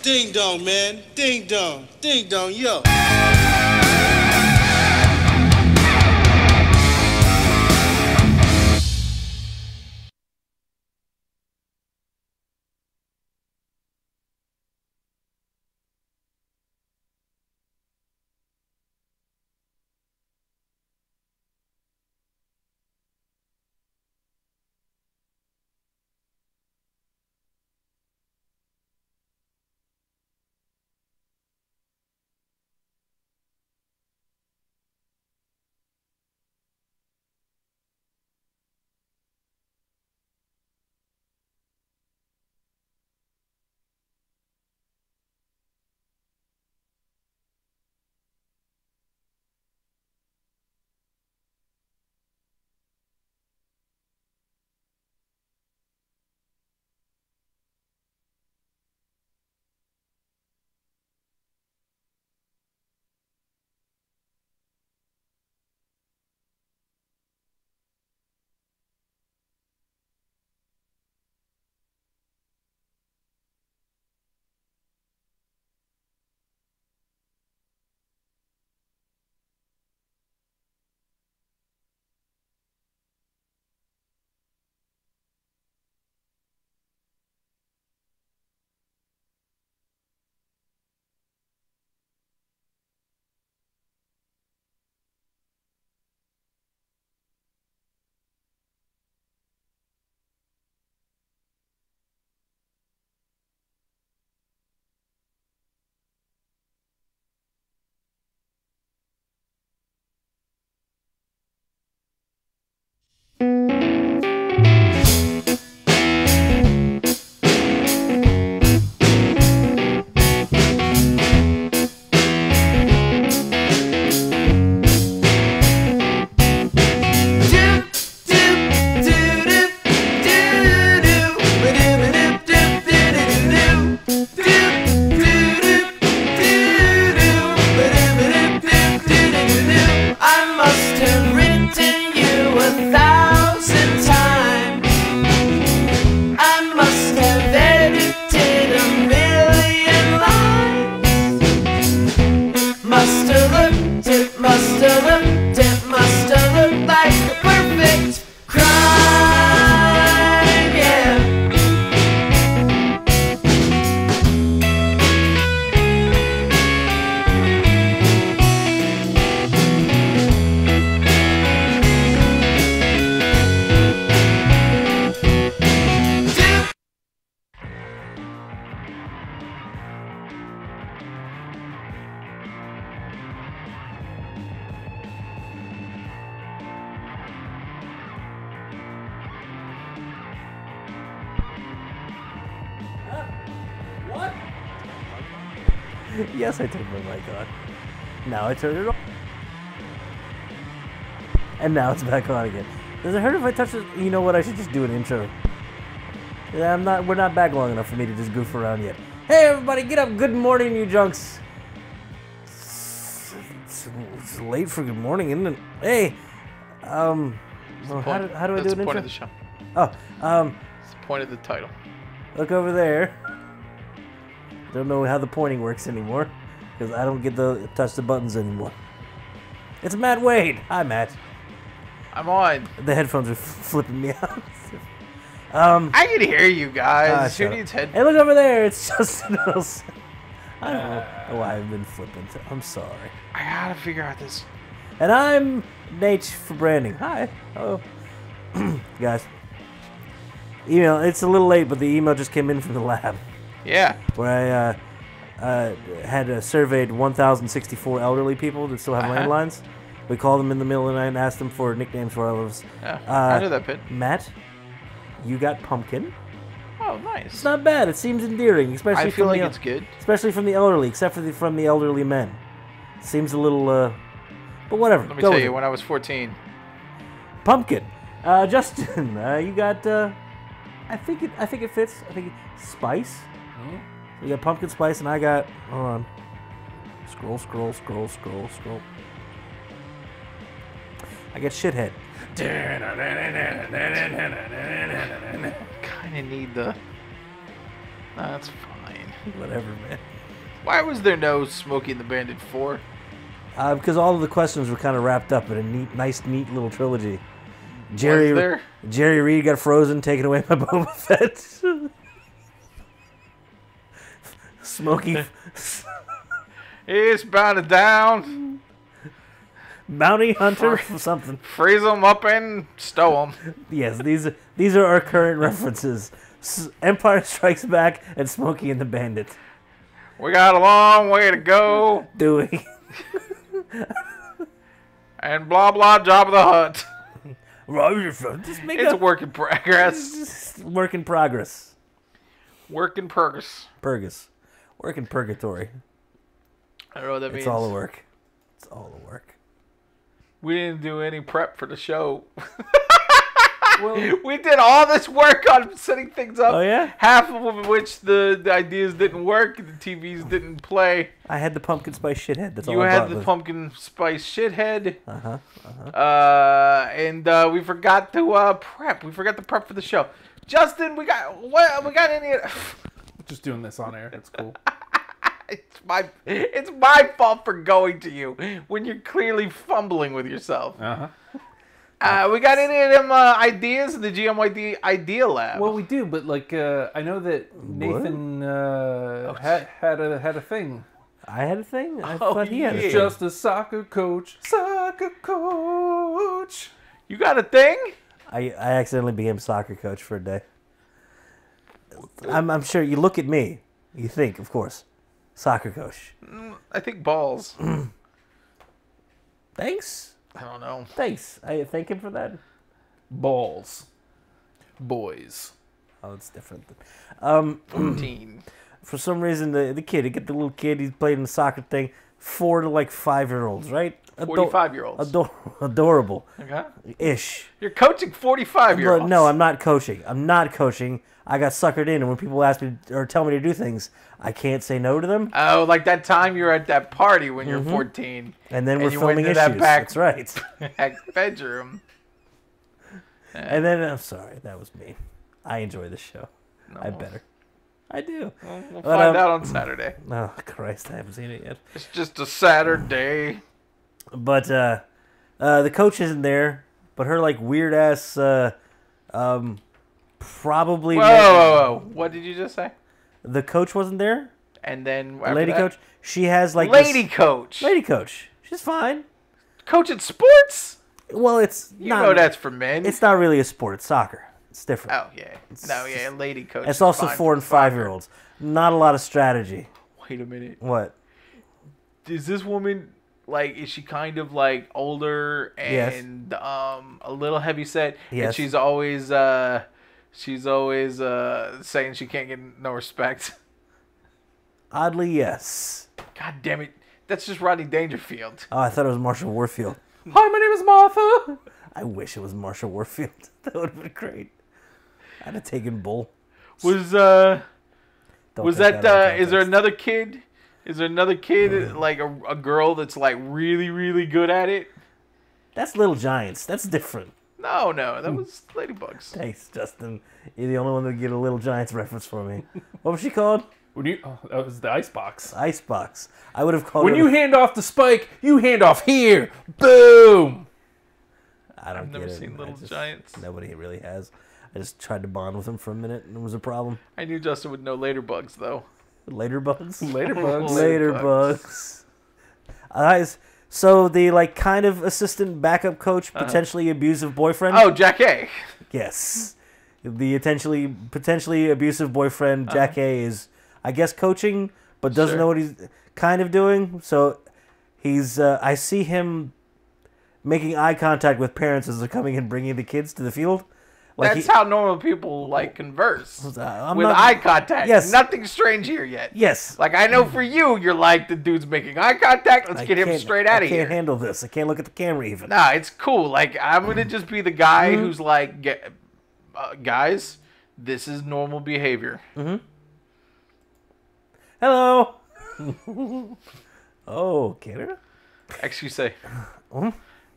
Ding dong, man. Ding dong. Ding dong, yo. Yes, I turned my mic on. Now I turn it off. And now it's back on again. Does it hurt if I touch it? You know what? I should just do an intro. We're not back long enough for me to just goof around yet. Hey, everybody, get up. Good morning, you junks. It's late for good morning, isn't it? Hey, well, how do I do an intro? That's the point of the show. Oh, It's the point of the title. look over there. Don't know how the pointing works anymore, because I don't get to touch the buttons anymore. It's Matt Wade. Hi, Matt. I'm on. The headphones are flipping me out. I can hear you guys. Who shut up. needs head? Hey, look over there. It's Justin Wilson. I don't know why I've been flipping. I'm sorry. I gotta figure out this. And I'm Nate for branding. Hi. Oh, guys. Email. It's a little late, but the email just came in from the lab Yeah. where I had surveyed 1,064 elderly people that still have landlines. We called them in the middle of the night and asked them for nicknames for all of us. Yeah. I know that bit. Matt, you got Pumpkin. Oh, nice. It's not bad. It seems endearing, especially I feel from like it's good. especially from the elderly, except for from the elderly men. Seems a little, but whatever. Let me Go tell with you, it. when I was 14, Pumpkin. Justin, you got. I think it fits. I think spice. You got pumpkin spice, and I got. Hold on. Scroll. I get shithead. kind of need the. That's fine. Whatever, man. Why was there no Smokey and the Bandit 4? Because all of the questions were kind of wrapped up in a neat little trilogy. Was there? Jerry Reed got frozen, taken away by Boba Fett. Smokey. It's bound down. Bounty Hunter something. Freeze them up and stow them. Yes, these are our current references. Empire Strikes Back and Smokey and the Bandit. We got a long way to go. Do we? And blah blah Jabba the Hutt. Just make It's a work in progress. Just work in progress. Work in progress. Purgus. Work in purgatory. I don't know what that means. It's all the work. It's all the work. We didn't do any prep for the show. Well, We did all this work on setting things up. Oh, yeah? Half of which the ideas didn't work, the TVs didn't play. I had the pumpkin spice shithead. That's You all I had brought the with. pumpkin spice shithead. Uh-huh. And we forgot to prep. We forgot to prep for the show. Justin, we got any? Just doing this on air. It's cool. It's my fault for going to you when you're clearly fumbling with yourself. Uh-huh. We got any of them ideas in the GMYD Idea Lab? Well, we do, but like I know that Nathan had a thing. I had a thing? I Oh, thought he had a yeah. thing. Just a soccer coach. Soccer coach. You got a thing? I accidentally became soccer coach for a day. I'm sure you look at me, you think, of course, soccer coach. I think balls. Thanks. I don't know. Thanks. I thank him for that. Balls. Boys. Oh, it's different. 14. For some reason, the kid, you get the little kid, he's playing the soccer thing, 4 to like 5-year-olds, right? 45-year-olds. Adorable. Okay. Ish. You're coaching 45-year-olds. But no, I'm not coaching. I got suckered in, and when people ask me or tell me to do things, I can't say no to them. Oh, like that time you were at that party when you're 14. And then we're you went filming into issues. that back, That's right. back bedroom. And then I'm sorry, that was me. I enjoy the show. No. I better. I do. We'll But, find out on Saturday. Oh Christ, I haven't seen it yet. It's just a Saturday. But the coach isn't there. But her like weird ass, probably. Whoa. What did you just say? The coach wasn't there. And then The after lady that- coach. She has like lady this- coach. Lady coach. She's fine. Coach at sports? Well, it's You not. know that's for men. It's not really a sport. It's soccer. It's different. Oh, yeah. No, yeah, lady coach. It's is also fine 4 and for 5-year-olds. Not a lot of strategy. Wait a minute. What? Is this woman, like, is she kind of, like, older Yes. and a little heavy set? Yes. And she's always saying she can't get no respect. Oddly, yes. God damn it. That's just Rodney Dangerfield. Oh, I thought it was Marshall Warfield. Hi, my name is Martha. I wish it was Marshall Warfield. That would have been great. I'd have taken Bull. Was Don't was take that out of is there context. another kid? Is there another kid like a girl that's like really really good at it? That's Little Giants. That's different. No, that was Ladybugs. Thanks, Justin. You're the only one that get a Little Giants reference for me. What was she called? That was the icebox. Icebox. I would have called When her. you hand off the spike, you hand off here. Boom. I don't I've get never it. seen I Little just- Giants. Nobody really has. I just tried to bond with him for a minute, and it was a problem. I knew Justin would know Ladybugs though. Later bugs. Later, bugs. Later Bugs. bugs. So the like kind of assistant backup coach, potentially abusive boyfriend. Oh, Jack A. Yes, the potentially abusive boyfriend Jack A is, I guess, coaching, but doesn't Sure. know what he's kind of doing. So he's. I see him making eye contact with parents as they're coming and bringing the kids to the field. Like That's how normal people like converse I'm with not- eye contact. Yes. Nothing strange here yet. Yes. Like I know for you, you're like the dude's making eye contact. Let's I get him can't- straight out I of can't here. handle this. I can't look at the camera even. Nah, it's cool. Like I'm gonna just be the guy who's like, guys, this is normal behavior. Hello. Oh, Canada? XQC.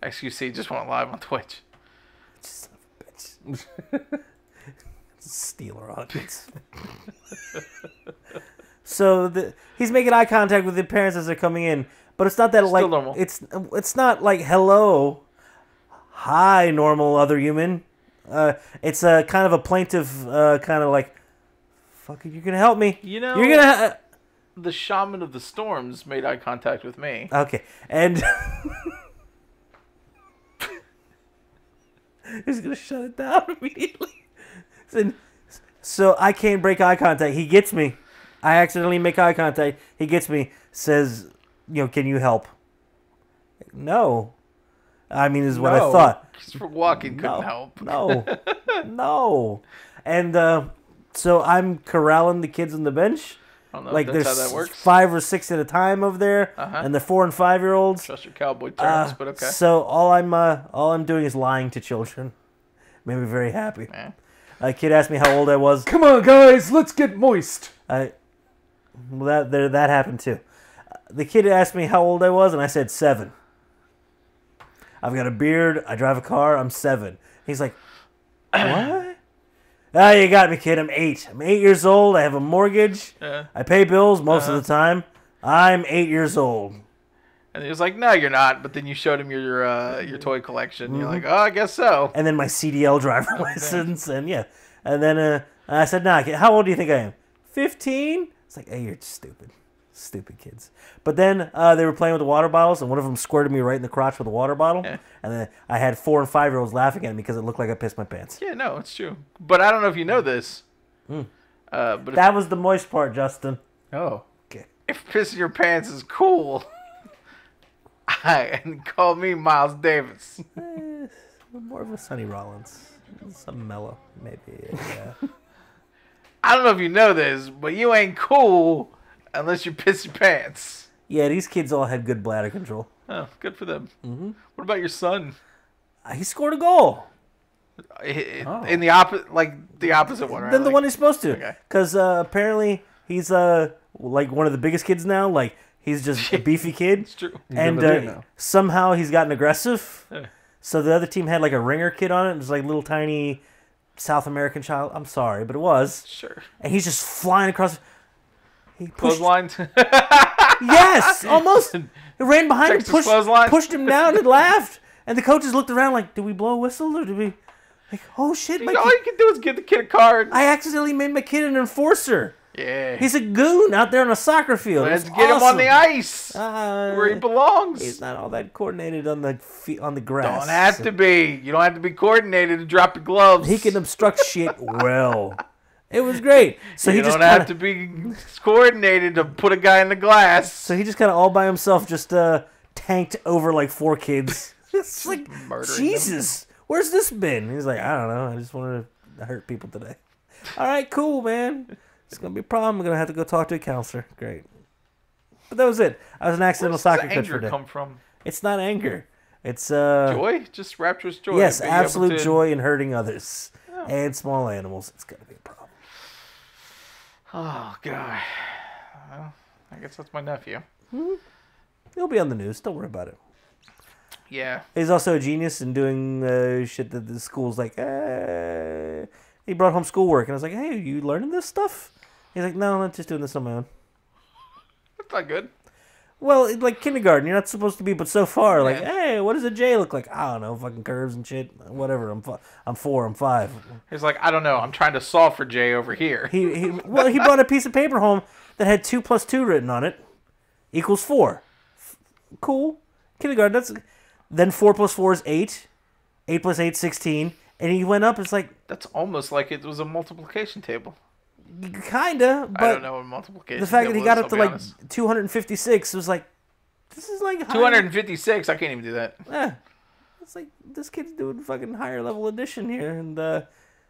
XQC just went live on Twitch. Son of a bitch. Steal our audience. So he's making eye contact with the parents as they're coming in, but it's not that like normal. it's not like hello, hi, normal other human. It's a kind of a plaintive kind of like, fuck it, you're gonna help me. You know, You're gonna. the shaman of the storms made eye contact with me. Okay, and he's gonna shut it down immediately. So I can't break eye contact. He gets me. I accidentally make eye contact. He gets me. Says, can you help? No. I mean, is what I No. thought. For walking couldn't No, help. no, no. And so I'm corralling the kids on the bench. I don't know Like if that's there's how that works. 5 or 6 at a time over there, and the 4 and 5-year-olds. Trust your cowboy terms, but okay. So all I'm doing is lying to children. Made me very happy. Yeah. A kid asked me how old I was. Come on, guys, let's get moist. That happened too. The kid asked me how old I was, and I said 7. I've got a beard. I drive a car. I'm 7. He's like, what? Ah, you got me, kid. I'm 8. I'm 8 years old. I have a mortgage. Yeah. I pay bills most of the time. I'm 8 years old. And he was like, "No, you're not." But then you showed him your toy collection. You're like, "Oh, I guess so." And then my CDL driver license, and yeah. And then I said, nah, kid, how old do you think I am? 15? It's like, hey, you're stupid. Stupid kids. But then they were playing with the water bottles, and one of them squirted me right in the crotch with a water bottle. Yeah. And then I had 4 and 5-year-olds laughing at me because it looked like I pissed my pants. Yeah, no, it's true. But I don't know if you know this. But That was the moist part, Justin. Oh. if pissing your pants is cool, and call me Miles Davis. More of a Sonny Rollins. Some mellow, maybe. Yeah. I don't know if you know this, but you ain't cool unless you piss your pants. Yeah, these kids all had good bladder control. Oh, good for them. Mm-hmm. What about your son? He scored a goal. In the opposite one, right? Than the one he's supposed to. Okay. Because apparently he's like one of the biggest kids now. Like he's just a beefy kid. It's true. And over there now. somehow he's gotten aggressive. Yeah. So the other team had like a ringer kid on it. It was like a little tiny South American child. I'm sorry, but it was. Sure. And he's just flying across. He pushed. Clotheslines. Yes, almost. He ran behind him, Texas clothesline. pushed him down, and laughed. And the coaches looked around like, "Did we blow a whistle or did we?" Like, oh shit! My All kid, you can do is give the kid a card. I accidentally made my kid an enforcer. Yeah. He's a goon out there on a soccer field. Let's It's get him on awesome. the ice Uh, where he belongs. He's not all that coordinated on the on the grass. Don't have to be. You don't have to be coordinated to drop your gloves. He can obstruct shit well. It was great. So You he just don't have kinda, to be coordinated to put a guy in the glass. So he just kind of all by himself just tanked over like 4 kids. It's like Murdering Jesus. Where's this been? He's like, I don't know. I just wanted to hurt people today. All right, cool, man. It's gonna be a problem. I'm gonna have to go talk to a counselor. Great. But that was it. I was an accidental Where's soccer the coach for a anger day. come from? It's not anger. It's Joy? Just rapturous joy. Yes, being able absolute to- joy in hurting others and small animals. It's gotta be a problem. Oh, God. Well, I guess that's my nephew. He'll be on the news. Don't worry about it. Yeah. He's also a genius in doing shit that the school's like, He brought home schoolwork, and I was like, hey, are you learning this stuff? He's like, no, I'm just doing this on my own. That's not good. Well, it's like kindergarten, you're not supposed to be, but so far, like, Yeah. hey, what does a J look like? I don't know, fucking curves and shit. Whatever, I'm 4, I'm 5. He's like, I don't know. I'm trying to solve for Jay over here. He brought a piece of paper home that had 2 + 2 written on it equals 4. Cool. Kindergarten, then 4 + 4 is 8. 8 + 8 is 16. And he went up, it's like, That's almost like it was a multiplication table. kinda, but I don't know what multiplication the fact that table he got is, up to I'll be like honest. 256 was like, this is like high- 256. I can't even do that. It's like this kid's doing fucking higher level addition here, and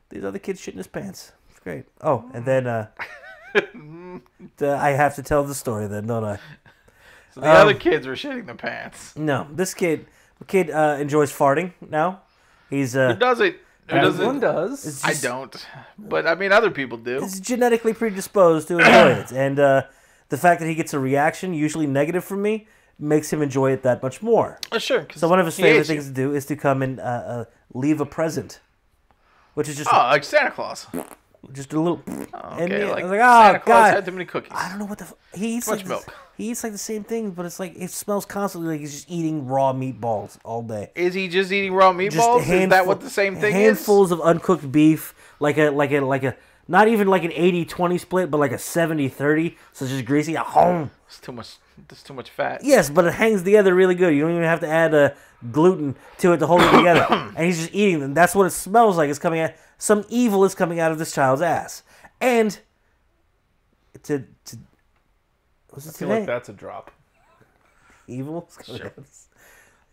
these other kids shitting his pants. It's great. Oh, and then I have to tell the story then, don't I? So the other kids were shitting the pants. No, this kid enjoys farting now. He's Who does it? Who Everyone doesn't? does. I don't. But I mean, other people do. He's genetically predisposed to enjoy it, and the fact that he gets a reaction, usually negative from me, makes him enjoy it that much more. Oh, sure. 'Cause So one of his he favorite hates you. things to do is to come and leave a present, which is just Oh, like Santa Claus. Just a little. And Okay, I like was like, Santa oh Claus god, had too many cookies. I don't know what the. He eats Too much like milk. He eats like the same thing, but it's like it smells constantly like he's just eating raw meatballs all day. Is he just eating raw meatballs? Is that what the same thing handfuls of uncooked beef, like a not even like an 80-20 split, but like a 70-30. So it's just greasy. Home. It's too much. There's too much fat. Yes, but it hangs together really good. You don't even have to add gluten to it to hold it together. And he's just eating them. That's what it smells like. It's coming out. Some evil is coming out of this child's ass. And was it I feel today? like that's a drop. Evil. Sure. Like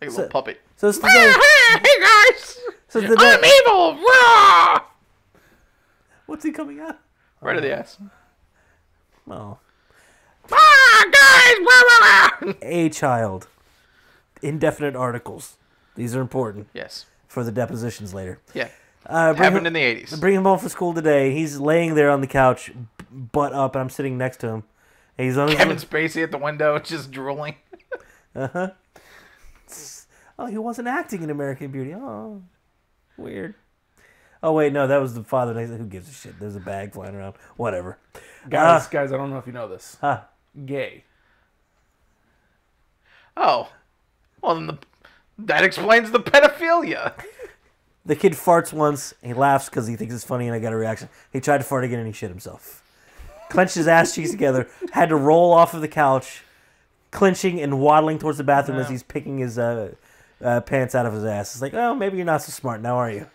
a So- little puppet. So it's today. Hey guys! So it's today. I'm evil! Rah! What's he coming out? Right of the ass. Oh, Guys! Blah, blah, blah. a child. Indefinite articles. These are important Yes. for the depositions later. Yeah. Bring Happened him, in the 80s. bring him home from school today. He's laying there on the couch, butt up, and I'm sitting next to him. And he's on his Kevin Spacey at the window, just drooling. Oh, he wasn't acting in American Beauty. Oh, weird. Oh wait, no, that was the father. Who gives a shit? There's a bag flying around. Whatever. Guys, I don't know if you know this. Huh. Gay. Oh. Well, then that explains the pedophilia. The kid farts once. He laughs because he thinks it's funny, and I got a reaction. He tried to fart again, and he shit himself. Clenched his ass cheeks together. Had to roll off of the couch, clenching and waddling towards the bathroom as he's picking his pants out of his ass. It's like, oh, maybe you're not so smart now, are you?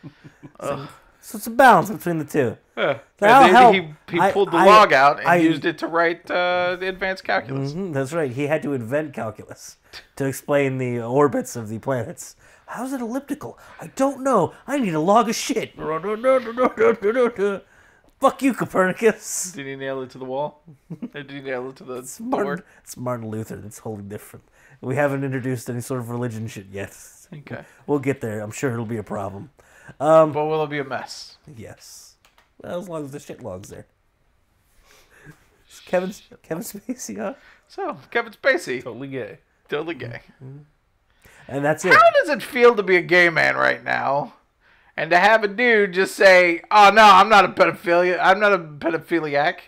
So it's a balance between the two. Yeah. So I'll help. He pulled the I- log out and I- used it to write the advanced calculus. That's right. He had to invent calculus to explain the orbits of the planets. How's it elliptical? I don't know. I need a log of shit. Fuck you, Copernicus. Did he nail it to the wall? Or did he nail it to the Martin, board? it's Martin Luther. It's wholly different. We haven't introduced any sort of religion shit yet. Okay. We'll get there. I'm sure it'll be a problem. But will it be a mess? Yes. Well, as long as the shit log's there. Kevin Spacey, huh? So, Kevin Spacey, Totally gay. totally gay. And that's it. How does it feel to be a gay man right now? And to have a dude just say, oh no, I'm not a pedophiliac.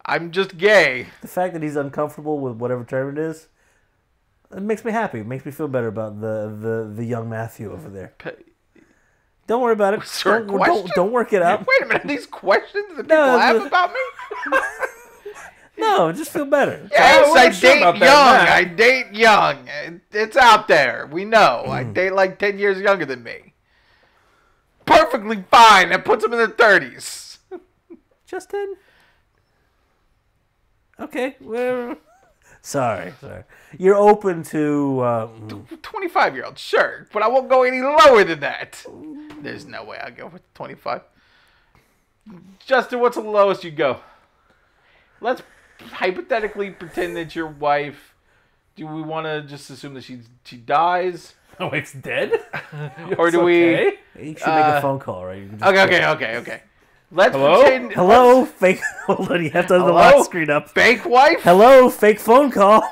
I'm just gay. The fact that he's uncomfortable with whatever term it is, it makes me happy. It makes me feel better about the young Matthew over there. Don't worry about it. Was there a Don't question? work it out. Wait a minute, these questions that people No, have the- about me? No, just feel better. Yes, we're I sure date about young. that, Matt. I date young. It's out there. We know. I date like 10 years younger than me. Perfectly fine. That puts them in their 30s. Justin. Okay. Well, sorry. You're open to. 25-year-old, sure. But I won't go any lower than that. There's no way I'll go with 25. Justin, what's the lowest you go? Let's hypothetically pretend that your wife. Do we want to just assume that she dies? Oh, it's dead? Or do we... Okay. You should make a phone call, right? You can just- Okay. Let's Hello? pretend... Hello, fake. Hold on, you have to have the Hello? lock screen up. Fake wife? Hello, fake phone call.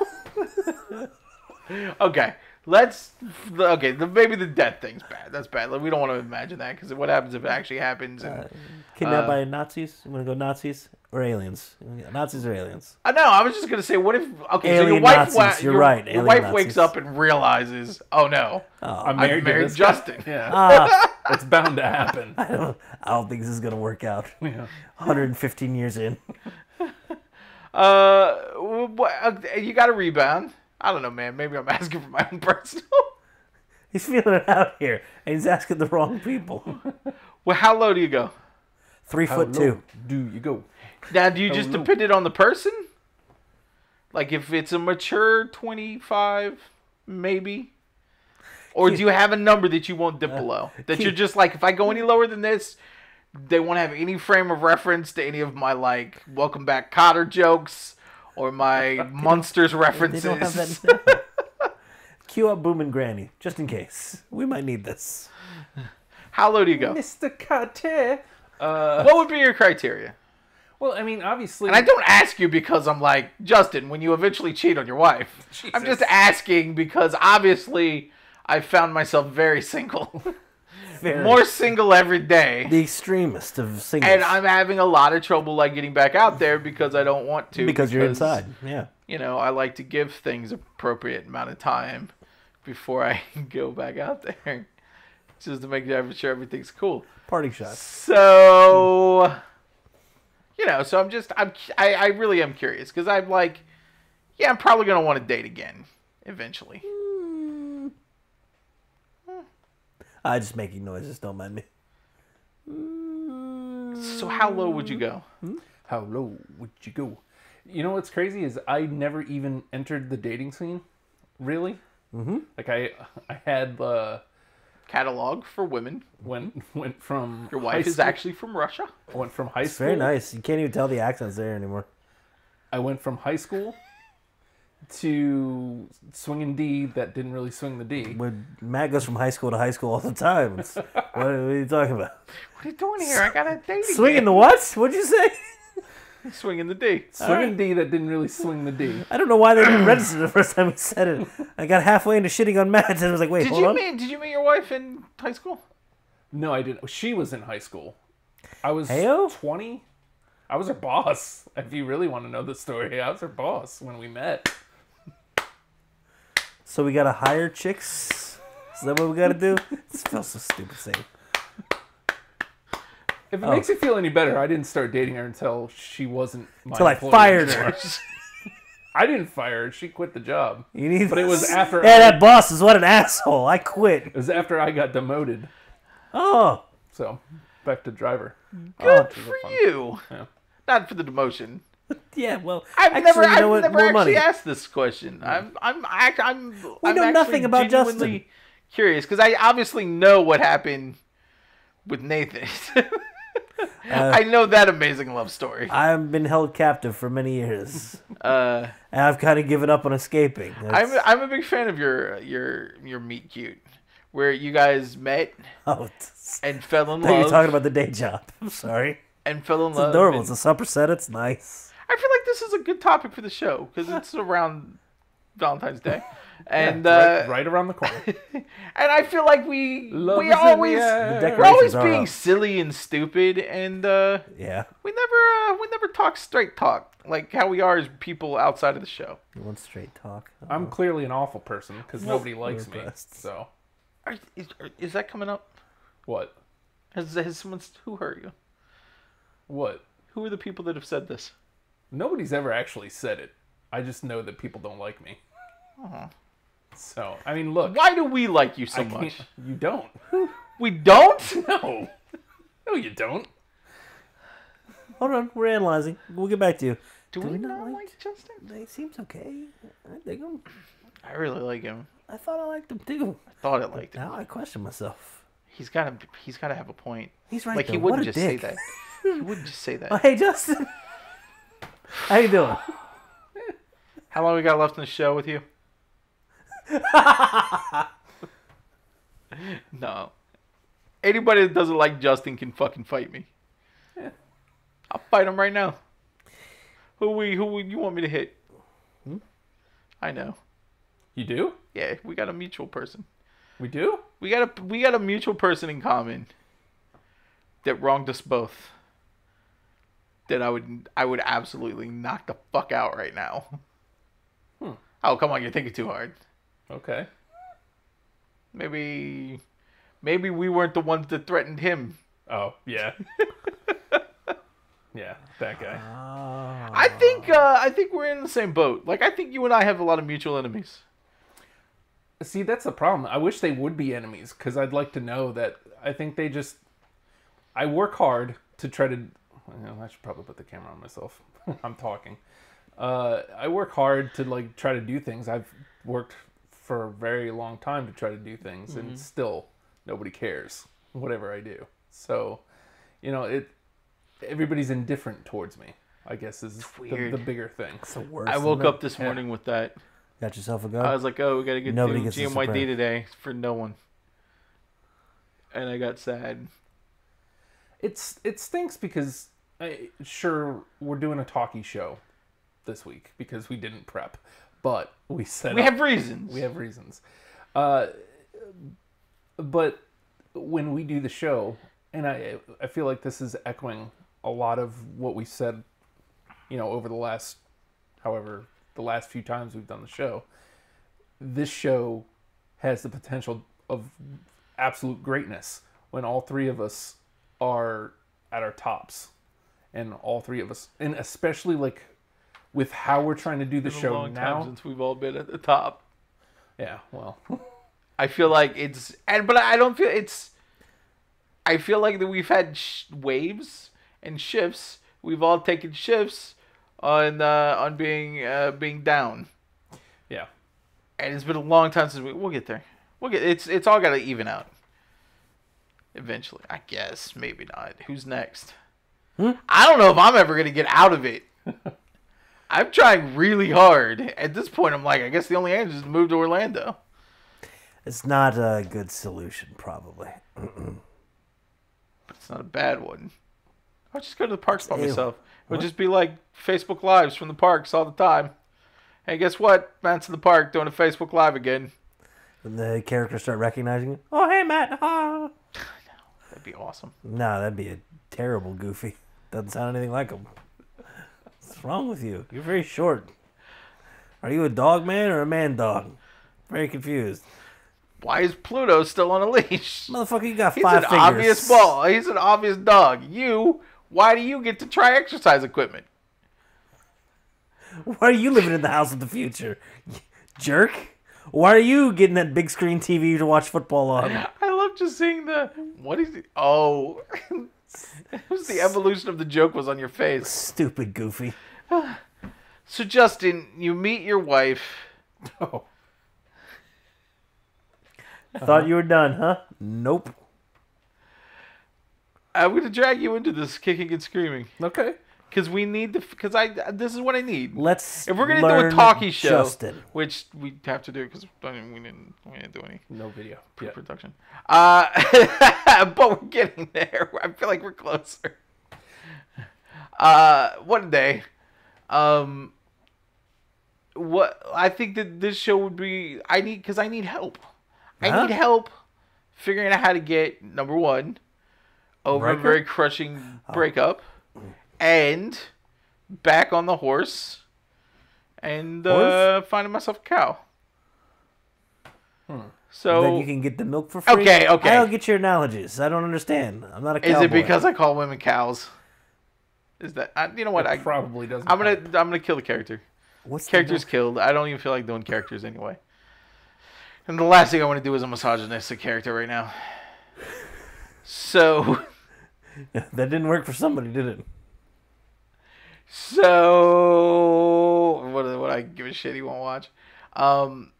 Okay. Maybe the death thing's bad. That's bad. Like, we don't want to imagine that, because what happens if it actually happens? And, Kidnapped by Nazis? You want to go Nazis or aliens? Nazis or aliens? no, I was just gonna say, what if? Okay, so your Alien wife. Nazis, you're right, Your alien wife Nazis. wakes up and realizes, oh no, I'm I married, married to this guy. Justin. Yeah. It's bound to happen. I don't think this is gonna work out. Yeah. 115 years in. You got to rebound. I don't know, man. Maybe I'm asking for my own personal. He's feeling it out here, and he's asking the wrong people. Well, how low do you go? 3'2". How low do you go? Now, do you just low? depend it on the person? Like, if it's a mature 25, maybe? Or do you have a number that you won't dip below? That you're just like, if I go any lower than this, they won't have any frame of reference to any of my, like, Welcome Back Kotter jokes or my Monsters They references. don't have that. Cue up Boom and Granny, just in case. We might need this. How low do you go? Mr. Carter. What would be your criteria? Well, I mean, obviously... And I don't ask you because I'm like, Justin, when you eventually cheat on your wife. I'm just asking because obviously I found myself very single. very more single every day. the extremist of singles. And I'm having a lot of trouble like getting back out there because I don't want to. because you're inside. Yeah. You know, I like to give things appropriate amount of time before I go back out there, just to make sure everything's cool. Party shots. So, you know, so I really am curious because I'm like, yeah, I'm probably gonna want to date again eventually. I just making noises. Don't mind me. So how low would you go? How low would you go? You know what's crazy is I never even entered the dating scene, really. Mm-hmm. Like I had Catalog for women. went from Your wife is actually from Russia. went from high school. Very nice. You can't even tell the accents there anymore. I went from high school to swinging D that didn't really swing the D. When Matt goes from high school to high school all the time. What are you talking about? What are you doing here? I got a date Swinging the what? What'd you say? Swinging the D. Swinging D that didn't really swing the D. I don't know why they didn't register the first time he said it. I got halfway into shitting on Matt and I was like, wait, hold on. Did you meet your wife in high school? No, I didn't. She was in high school. I was Heyo? 20. I was her boss. If you really want to know the story, I was her boss when we met. So we gotta hire chicks? Is that what we gotta do? This feels so stupid saying. If it makes you feel any better, I didn't start dating her until she wasn't my Until I employee fired anymore. her. I didn't fire her. She quit the job. You need But it was after Yeah, that boss is what an asshole. I quit. It was after I got demoted. Oh. So, back to driver. Good which is for fun. you. Yeah. Not for the demotion. Yeah, well, I've actually, never you know what? More actually money. asked this question. I'm know actually nothing about genuinely Justin. curious because I obviously know what happened with Nathan. I know that amazing love story. I've been held captive for many years. Uh, And I've kind of given up on escaping. I'm a big fan of your meet cute, where you guys met Oh, and fell in I thought you were love talking about the day job. I'm sorry. and fell in It's love. adorable. and- It's a supper set. It's nice. I feel like this is a good topic for the show because it's around Valentine's Day, and right around the corner. and I feel like we Love is in always the air. The we're always decorations are being up. silly and stupid, and Yeah. we never talk straight talk like how we are as people outside of the show. You want straight talk? I'm clearly an awful person because nobody likes me. impressed. So, Is that coming up? what? Has someone who hurt you? What? Who are the people that have said this? Nobody's ever actually said it. I just know that people don't like me. So, I mean, look. Why do we like you so I can't- much? You don't. We don't. No. No, you don't. Hold on. We're analyzing. We'll get back to you. Do we we not not like- like Justin? He seems okay. I dig him. I really like him. I thought I liked him too. I thought I liked him. Now I question myself. He's got to have a point. He's right. Like he though. What wouldn't a just say dick. that. He wouldn't just say Oh, that. hey, Justin. How you doing? How long we got left in the show with you? No. Anybody that doesn't like Justin can fucking fight me. I'll fight him right now. Who you want me to hit? I know. You do? Yeah, we got a mutual person. We do? We got a mutual person in common that wronged us both. That I would absolutely knock the fuck out right now. Oh, come on, you're thinking too hard. Okay. Maybe we weren't the ones that threatened him. Oh, yeah. Yeah, that guy. I think we're in the same boat. Like I think you and I have a lot of mutual enemies. See, that's the problem. I wish they would be enemies because I'd like to know that. I think they just. I work hard to try to. I should probably put the camera on myself. I'm talking. I work hard to like try to do things. I've worked for a very long time to try to do things, and still nobody cares whatever I do. So, everybody's indifferent towards me. I guess is weird. the bigger thing. It's the worst. I woke up this morning with that. Got yourself a I gun. was like, oh, we gotta get Nobody to gets a GMYD surprise. today for no one. And I got sad. It stinks because sure we're doing a talkie show this week because we didn't prep, but we set We up- have reasons. we have reasons. But when we do the show, and I feel like this is echoing a lot of what we said, over the last few times we've done the show. This show has the potential of absolute greatness when all three of us are at our tops, and all three of us, and especially like with how we're trying to do the It's been show a long now. time since we've all been at the top. Yeah, well, I feel like but I don't feel it's. I feel like that we've had waves and shifts. We've all taken shifts on being down, yeah. and it's been a long time since we'll get there. It's all got to even out. Eventually, I guess. Maybe not. Who's next? I don't know if I'm ever gonna get out of it. I'm trying really hard. At this point, I'm like, I guess the only answer is to move to Orlando. It's not a good solution, probably. It's not a bad one. I'll just go to the parks by Ew. myself. It would What? just be like Facebook Lives from the parks all the time. Hey, guess what? Matt's in the park doing a Facebook Live again. And the characters start recognizing you. Oh, hey, Matt. Ah. That'd be awesome. No, that'd be a terrible Goofy. Doesn't sound anything like him. What's wrong with you? You're very short. Are you a dog man or a man dog? Very confused. Why is Pluto still on a leash? Motherfucker, you got He's five an fingers. obvious ball. He's an obvious dog. Why do you get to try exercise equipment? Why are you living in the house of the future? Jerk. Why are you getting that big screen TV to watch football on? I love just seeing what is it? Oh. It was the evolution of the joke was on your face. Stupid Goofy. So, Justin, you meet your wife. Oh, Thought you were done, huh? Nope. I'm going to drag you into this kicking and screaming. okay. Because we need this is what I need. Let's If we're going to do a learn talkie show, Justin. which we have to do because we didn't do any No video. Yeah. pre-production. But we're getting there. I feel like we're closer. One day, what I think that this show would be, I need help. I Huh? need help figuring out how to get, number one, over a Riker? very crushing breakup, and back on the horse, and Horse? finding myself a cow. So Then you can get the milk for free. Okay. I don't get your analogies. I don't understand. I'm not a cowboy. is it because I call women cows? Is that you know what? It probably doesn't. I'm help. gonna kill the character. What's the Character's killed. I don't even feel like doing characters anyway. And the last thing I want to do is a misogynistic character right now. So That didn't work for somebody, did it? what I give a shit he won't watch. I'm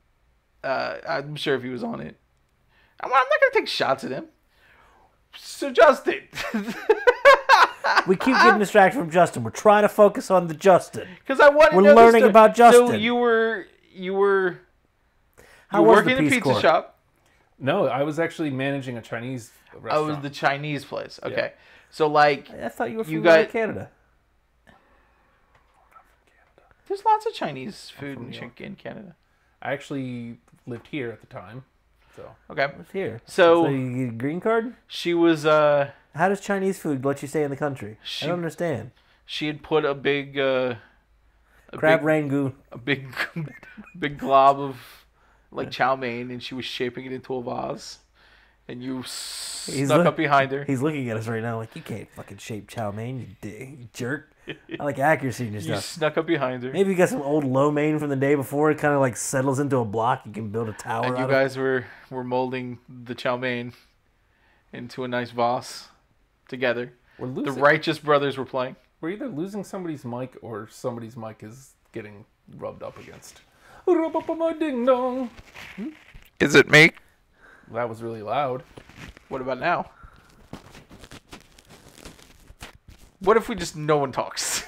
sure if he was on it. I'm not gonna take shots at him. So Justin. We keep getting distracted from Justin. We're trying to focus on the Justin. Because I want to We're know the learning story. about So Justin. you were How was working the in a Peace pizza Corps? shop. No, I was actually managing a Chinese Oh, it restaurant. was the Chinese place. Okay. So like I thought you were from You got- Canada. there's lots of Chinese food from in New York. in Canada. I actually lived here at the time, so Okay. It's here. So you get a green card? she was How does Chinese food let you stay in the country? She- I don't understand. she had put a big Crab big, rangoon. a big big glob of like chow mein, and she was shaping it into a vase, and you snuck look- up behind her. He's looking at us right now like, you can't fucking shape chow mein, you jerk. I like accuracy in your You stuff. snuck up behind her, Maybe you got some old lo mein from the day before. It kind of like settles into a block. You can build a tower and you out guys were molding the chow mein into a nice vase together. we're The losing. Righteous Brothers were playing. We're either losing somebody's mic or somebody's mic is getting rubbed up against. Ding dong. Is it me? That was really loud. What about now? What if we just no one talks?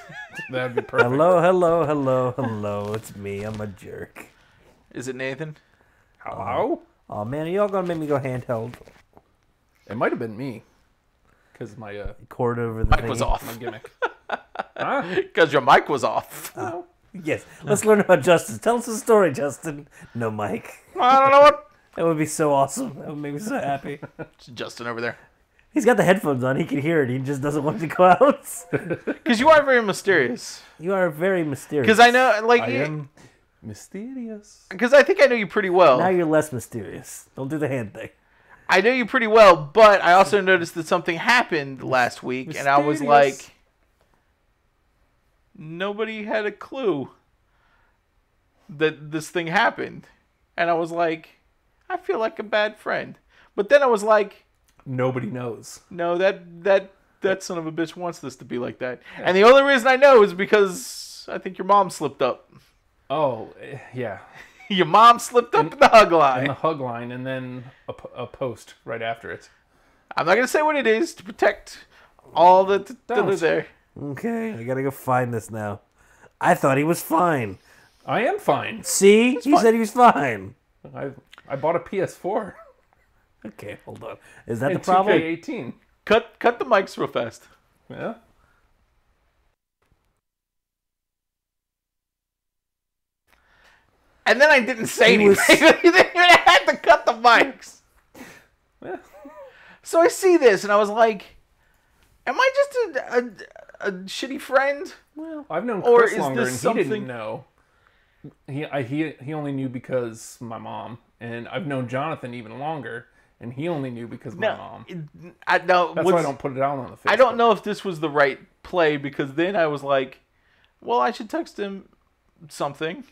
That'd be of. perfect. Hello. It's me. I'm a jerk. Is it Nathan? Hello? Oh man, are y'all gonna make me go handheld? It might have been me, because my Cord over the Mic was thingy? off. my gimmick. Huh? Because your mic was off. Yes. Let's learn about Justin. Tell us a story, Justin. No mic. I don't know what. That would be so awesome. That would make me so happy. It's Justin over there. He's got the headphones on. He can hear it. He just doesn't want to go out. Because you are very mysterious. You are very mysterious. Because I know, like, I am mysterious. because I think I know you pretty well. Now you're less mysterious. Don't do the hand thing. I know you pretty well, but I also noticed that something happened last week, and I was Mysterious. like, nobody had a clue that this thing happened. And I was like, I feel like a bad friend. But then I was like, Nobody knows. no, that son of a bitch wants this to be like that. And the only reason I know is because I think your mom slipped up. Oh, yeah. Your mom slipped up in the hug And line. the hug line, and then a post right after it. I'm not going to say what it is to protect all that Don't. are there. Okay, I gotta go find this now. I thought he was fine. I am fine. See? He said he was fine. I bought a PS4 Okay, hold on. Is that and the problem? 2K18. Cut the mics real fast. Yeah. And then I didn't say He was- anything. You didn't even have to cut the mics. Yeah. So I see this, and I was like, am I just a shitty friend? I've known Or Chris is longer, this and something- he didn't know. He only knew because my mom, and I've known Jonathan even longer, and he only knew because my mom. No, That's why I don't put it out on the Facebook. I don't know if this was the right play, because then I was like, well, I should text him something.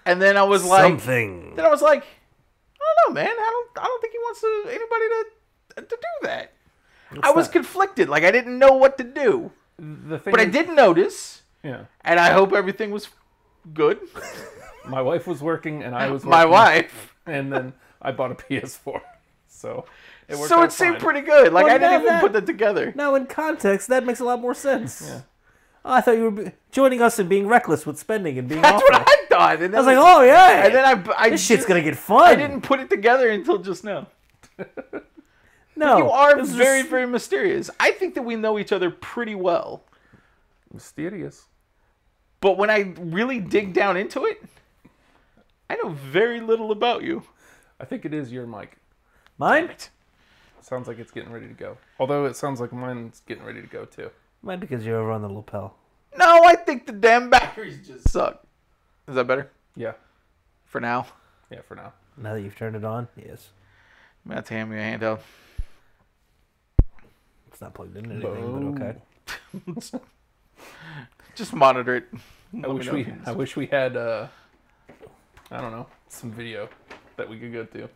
And then I was like, Something. then I was like, I don't know, man. I don't think he wants anybody to do that. I was conflicted. Like, I didn't know what to do. The thing But I is- did notice, Yeah. and I hope everything was good. My wife was working, and I was working. My wife. And then I bought a PS4. So it worked So out it seemed fine. pretty good. Like, Well, I didn't now even that- put that together. Now, in context, that makes a lot more sense. Yeah. Oh, I thought you were joining us in being reckless with spending and being That's awful. what I thought. And then, I was like, oh, yeah. and then I this shit's just- going to get fun. I didn't put it together until just now. No. You are this is very, just- very mysterious. I think that we know each other pretty well. Mysterious. But when I really dig down into it, I know very little about you. I think it is your mic. Mine? Sounds like it's getting ready to go. Although it sounds like mine's getting ready to go too. Mine because you're over on the lapel. No, I think the damn batteries just suck. Is that better? Yeah. For now? Yeah, for now. Now that you've turned it on, yes. I'm going to have to hand me a handout. It's not plugged in anything, but okay. Just monitor it. I wish we had I don't know, some video that we could go to.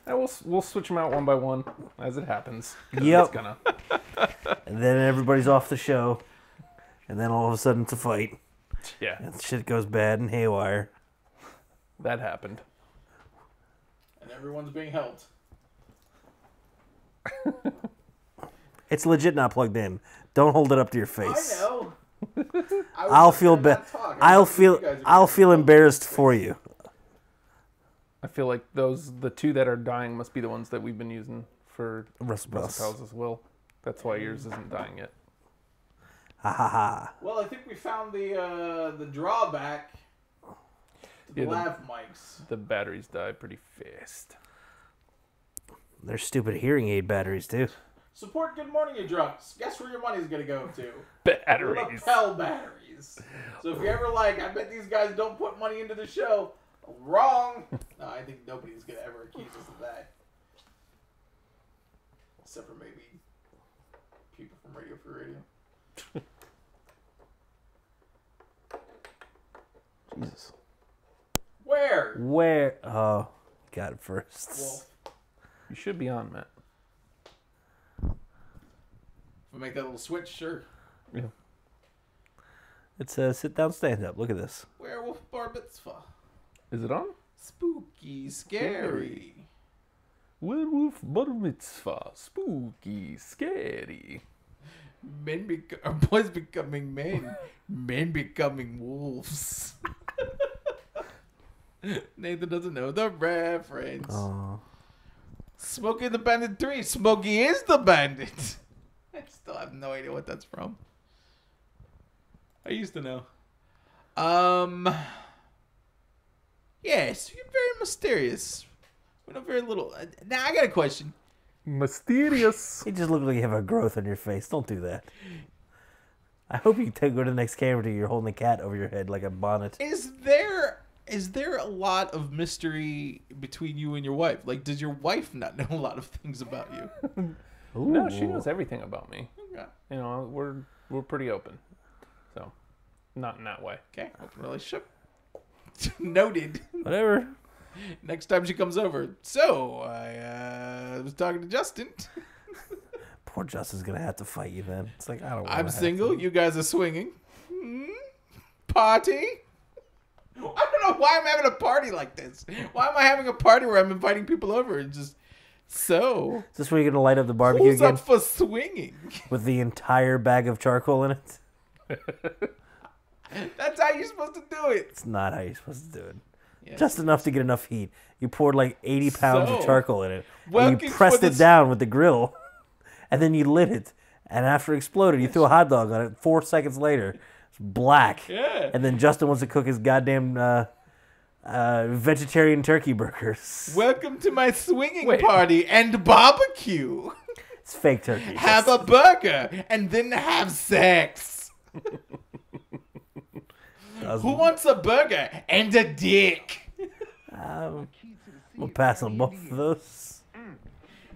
And we'll switch them out one by one as it happens. 'Cause Yep. It's gonna. And then everybody's off the show. And then all of a sudden it's a fight. Yeah, And shit goes bad and haywire. that happened. And everyone's being helped. It's legit not plugged in. Don't hold it up to your face. know. I'll feel bad. I'll feel embarrassed for you. I feel like the two that are dying must be the ones that we've been using for Russell Bus. Pals as well. That's why yours isn't dying yet. Ha ha ha. Well, I think we found the drawback to the Yeah, the- lav mics. The batteries die pretty fast. They're stupid hearing aid batteries too. Support Good Morning, you drunks. Guess where your money's gonna go to? Batteries. Lapel batteries. So if you're ever like, I bet these guys don't put money into the show, wrong. No, I think nobody's gonna ever accuse us of that. Except for maybe people from Radio Free Radio. Jesus. Where? Where? Oh, got it first. Wolf. You should be on, Matt. If we make that little switch, sure. Yeah. It says sit down, stand up. Look at this. Werewolf Bar Mitzvah. Is it on? Spooky, scary. Werewolf Bar Mitzvah. Spooky, scary. Boys becoming men. Men becoming wolves. Nathan doesn't know the reference. Oh, Smokey the Bandit 3. Smokey is the bandit. I still have no idea what that's from. I used to know. Yes, you're very mysterious. We know very little. Now I got a question. Mysterious. You just look like you have a growth on your face. Don't do that. I hope you go to the next camera to you're holding a cat over your head like a bonnet. Is there a lot of mystery between you and your wife? Like, does your wife not know a lot of things about you? No, she knows everything about me. Okay. You know, we're pretty open. So, not in that way. Okay. Open relationship. Noted. Whatever. Next time she comes over. So, I was talking to Justin. Poor Justin's gonna have to fight you then. It's like I don't. I'm wanna single. have to. You guys are swinging. Party. I don't know why I'm having a party like this. Why am I having a party where I'm inviting people over and just so? Is this where you're gonna light up the barbecue Who's again up for swinging? with the entire bag of charcoal in it? That's how you're supposed to do it. It's not how you're supposed to do it. Yes. Just enough to get enough heat. You poured like 80 pounds of So, charcoal in it. And working you for pressed it this- down with the grill. And then you lit it. And after it exploded, you threw a hot dog on it. 4 seconds later, it's black. Yeah. And then Justin wants to cook his goddamn vegetarian turkey burgers. Welcome to my swinging Wait. party and barbecue. It's fake turkey. Have a burger and then have sex. Who wants a burger and a dick? We'll pass on both of those.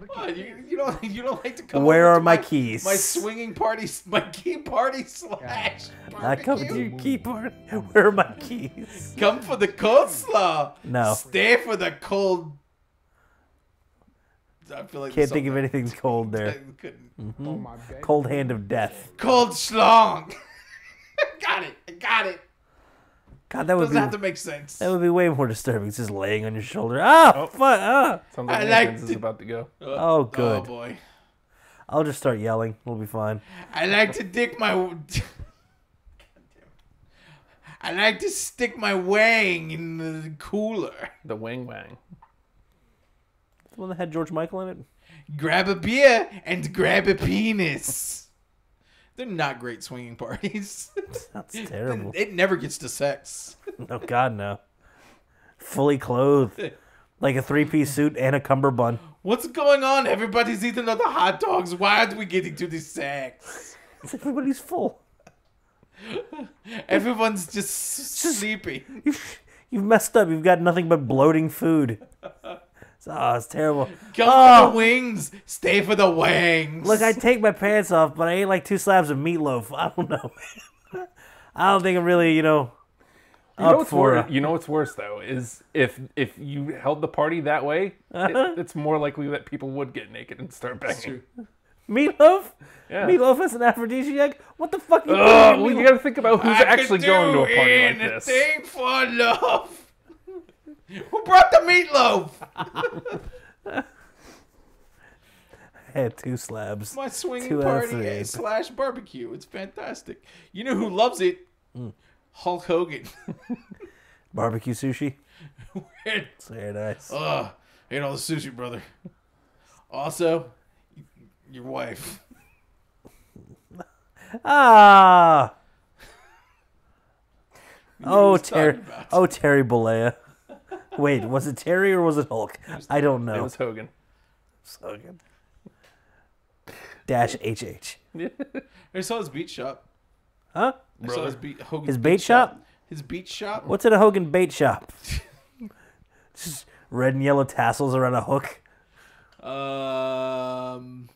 What, you don't like to come Where over are to my keys? My swinging party, my key party slash I come to barbecue? your key part. Where are my keys? Come for the coleslaw. No. Stay for the cold. I feel like Can't think of anything cold I there. couldn't. Cold hand of death. Cold schlong. Got it. God, that would Doesn't be have to make sense. that would be way more disturbing. It's just laying on your shoulder. Ah, fuck. Ah. Sounds like I like Nathan's is to- about to go. Oh, good. Oh boy. I'll just start yelling. We'll be fine. I like to dick my. I like to stick my wang in the cooler. The wang wang. The one that had George Michael in it. Grab a beer and grab a penis. They're not great swinging parties. That's terrible. It never gets to sex. Oh God, no. Fully clothed, like a 3-piece suit and a cummerbund. What's going on? Everybody's eating other hot dogs. Why aren't we getting to the sex? Everybody's full. Everyone's just sleepy. You've messed up. You've got nothing but bloating food. It's terrible. Come Oh. for the wings. Stay for the wangs. Look, I take my pants off, but I ate like 2 slabs of meatloaf. I don't know, man. I don't think I'm really, You know up what's for worse? You know what's worse though is if you held the party that way, it's more likely that people would get naked and start banging. meatloaf. Yeah. Meatloaf as an aphrodisiac. What the fuck? You Oh, putting well, in you meatloaf? got to think about who's I actually could going to a do party like this. anything for love. Who brought the meatloaf? I had 2 slabs. My swinging 2 out of party 3. / barbecue. It's fantastic. You know who loves it? Hulk Hogan. Barbecue sushi. Ugh, It's very nice. ate all the sushi, brother. Also, your wife. Ah. Oh, he's talking Terry. about. Oh, Terry Bollea. Wait, was it Terry or was it Hulk? I don't know. It was Hogan. So good. Dash HH. I saw his beat shop. Huh? I saw his beat. Hogan's His bait shop? His beat shop. What's in a Hogan bait shop? Just red and yellow tassels around a hook. Don't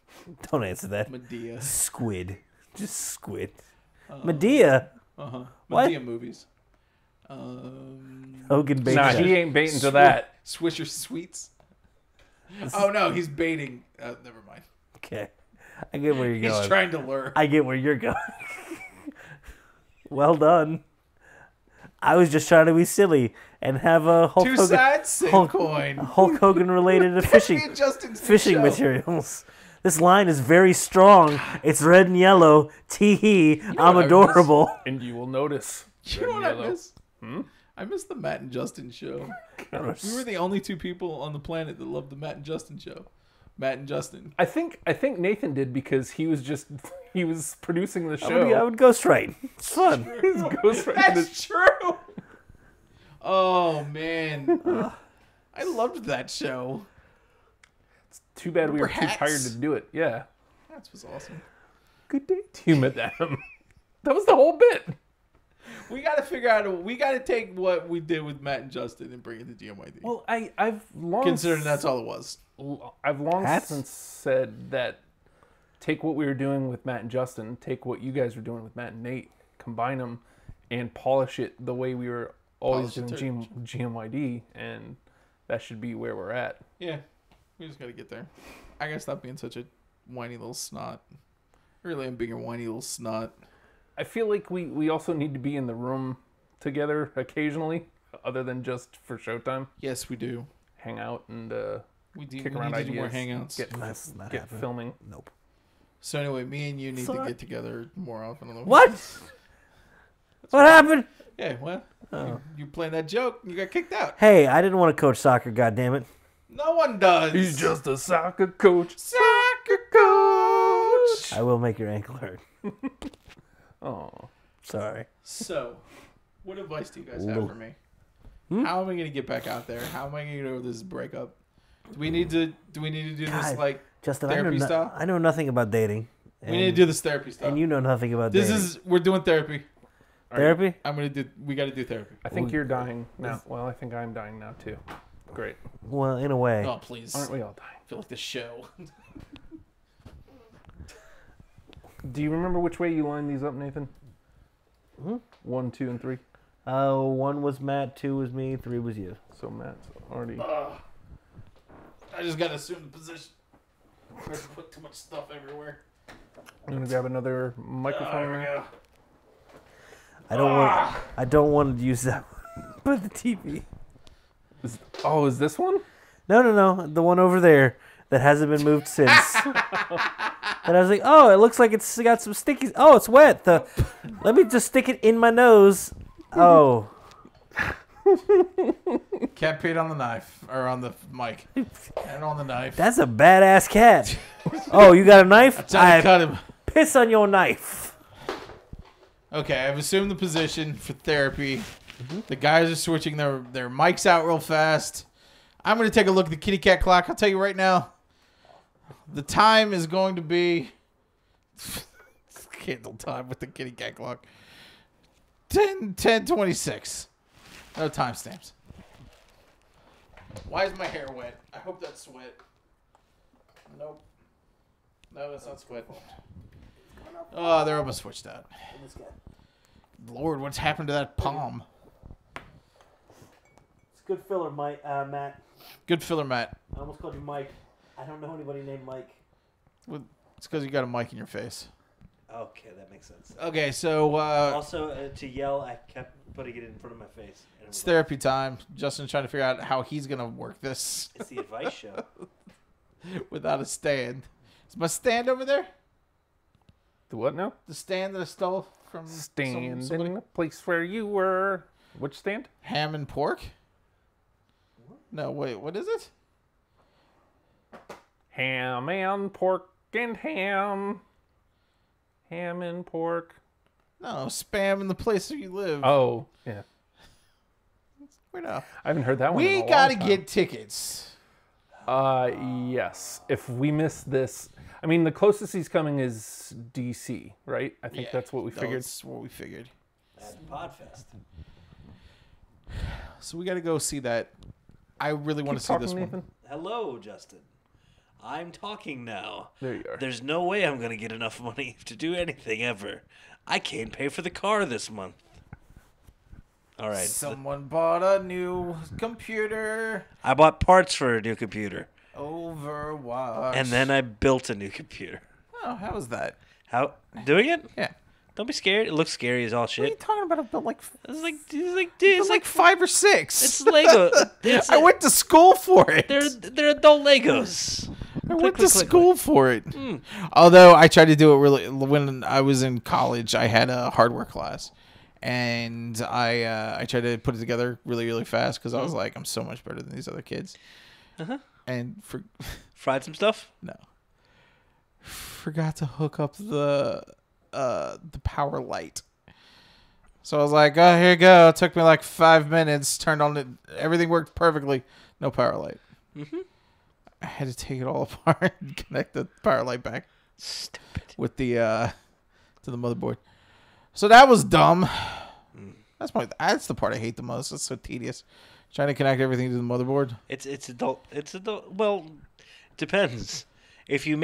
answer that. Medea. Squid. Just squid. Medea? What? Medea movies. Hogan bait Nah, shop. he ain't baiting to that. Swisher Sweets. Oh no, he's baiting. Never mind. Okay. I get where you're He's going. trying to lure. I get where you're going. Well done. I was just trying to be silly and have a Hulk Two Hogan, sides, same Hulk- coin. Hulk Hogan related to fishing Justin's fishing show. materials. This line is very strong. It's red and yellow. Tee I'm what I miss? adorable. And you will notice. You know what I Yellow. miss? I miss the Matt and Justin show. We were the only 2 people on the planet that loved the Matt and Justin show. Matt and Justin. I think Nathan did because he was producing the I show. would ghostwrite. It's fun. Goes right to the- That's true. Oh man, I loved that show. Too bad we were too Hats. tired to do it. Yeah. That was awesome. Good day to you, madam. That was the whole bit. We got to figure out. We got to take what we did with Matt and Justin and bring it to GMYD. Well, I've long Considering that's all it was. I've long Hats? since said that take what we were doing with Matt and Justin, take what you guys were doing with Matt and Nate, combine them, and polish it the way we were always Polish doing it GMYD, and that should be where we're at. Yeah, we just got to get there. I got to stop being such a whiny little snot. I really am being a whiny little snot. I feel like we also need to be in the room together occasionally, other than just for showtime. Yes, we do. Hang out and We do. kick We around need to do ideas. more hangouts. That's not Get happening. filming. Nope. So anyway, me and you need to Sorry. get together more often. What? What happened? Yeah, well, you playing that joke, you got kicked out. Hey, I didn't want to coach soccer. God damn it! No one does. He's just a soccer coach. soccer coach. I will make your ankle hurt. Oh, Sorry. So, what advice do you guys Lou. have for me? How am I going to get back out there? How am I going to get over this breakup? Do we need to do this God, like Justin, therapy style? I know nothing about dating. We need to do this therapy stuff. And you know nothing about This dating. we're doing therapy. Therapy? We got to do therapy. I think you're dying now. Well, I think I'm dying now too. Great. Well, in a way. Oh, please. Aren't we all dying? I feel like the show. Do you remember which way you lined these up, Nathan? 1, 2, and 3. 1 was Matt, 2 was me, 3 was you. So Matt's already. I just got to assume the position. I put too much stuff everywhere. I'm gonna grab another microphone. There we go. I don't want to use that one. But the TV. Is this one? No. The one over there that hasn't been moved since. And I was like, oh, it looks like it's got some stickies. Oh, it's wet. Let me just stick it in my nose. Oh. Cat peed on the knife or on the mic and on the knife. That's a badass cat. Oh, you got a knife? Trying to cut him. Piss on your knife. Okay, I've assumed the position for therapy. The guys are switching their mics out real fast. I'm going to take a look at the kitty cat clock. I'll tell you right now. The time is going to be candle time with the kitty cat clock. 10:26. No timestamps. Why is my hair wet? I hope that's sweat. Nope. No, that's not sweat. Oh, they're almost switched out. Lord, what's happened to that palm? It's good filler, Mike, Matt. Good filler, Matt. I almost called you Mike. I don't know anybody named Mike. It's because you got a mic in your face. Okay, that makes sense. Okay, so Also, to yell, I kept putting it in front of my face. And it it's was therapy time. Justin's trying to figure out how he's going to work this like, it's the advice show. without a stand. Is my stand over there? The what now? The stand that I stole from Stand somebody? in the place where you were. Which stand? Ham and pork? No, wait, what is it? Ham and pork and ham. Ham and pork. No, spam in the place where you live. Oh, yeah. We know. I haven't heard that one. in We a got to long time. get tickets. Yes. If we miss this, I mean, the closest he's coming is DC, right? I think that's what we figured. That's what we figured. At Podfest. So we got to go see that. I really want to see this one. Hello, Justin. I'm talking now. There you are. There's no way I'm going to get enough money to do anything ever. I can't pay for the car this month. All right. Someone bought a new computer. I bought parts for a new computer. Overwatch. And then I built a new computer. Oh, how was that? How? Doing it? Yeah. Don't be scared. It looks scary as all What are you shit. talking about? I built like It's like 5 or 6. it's Lego. I went to school for it. They're adult Legos. I went to school for it. Although I tried to do it really when I was in college, I had a hardware class, and I tried to put it together really fast because I was like, I'm so much better than these other kids. And Fried some stuff? forgot to hook up the power light. So I was like, oh, here you go. It took me like 5 minutes. Turned on it. Everything worked perfectly. No power light. Mm-hmm. I had to take it all apart and connect the power light back. Stupid. With the to the motherboard. So that was dumb. That's the part I hate the most. It's so tedious. Trying to connect everything to the motherboard. It's adult. Well, depends. If you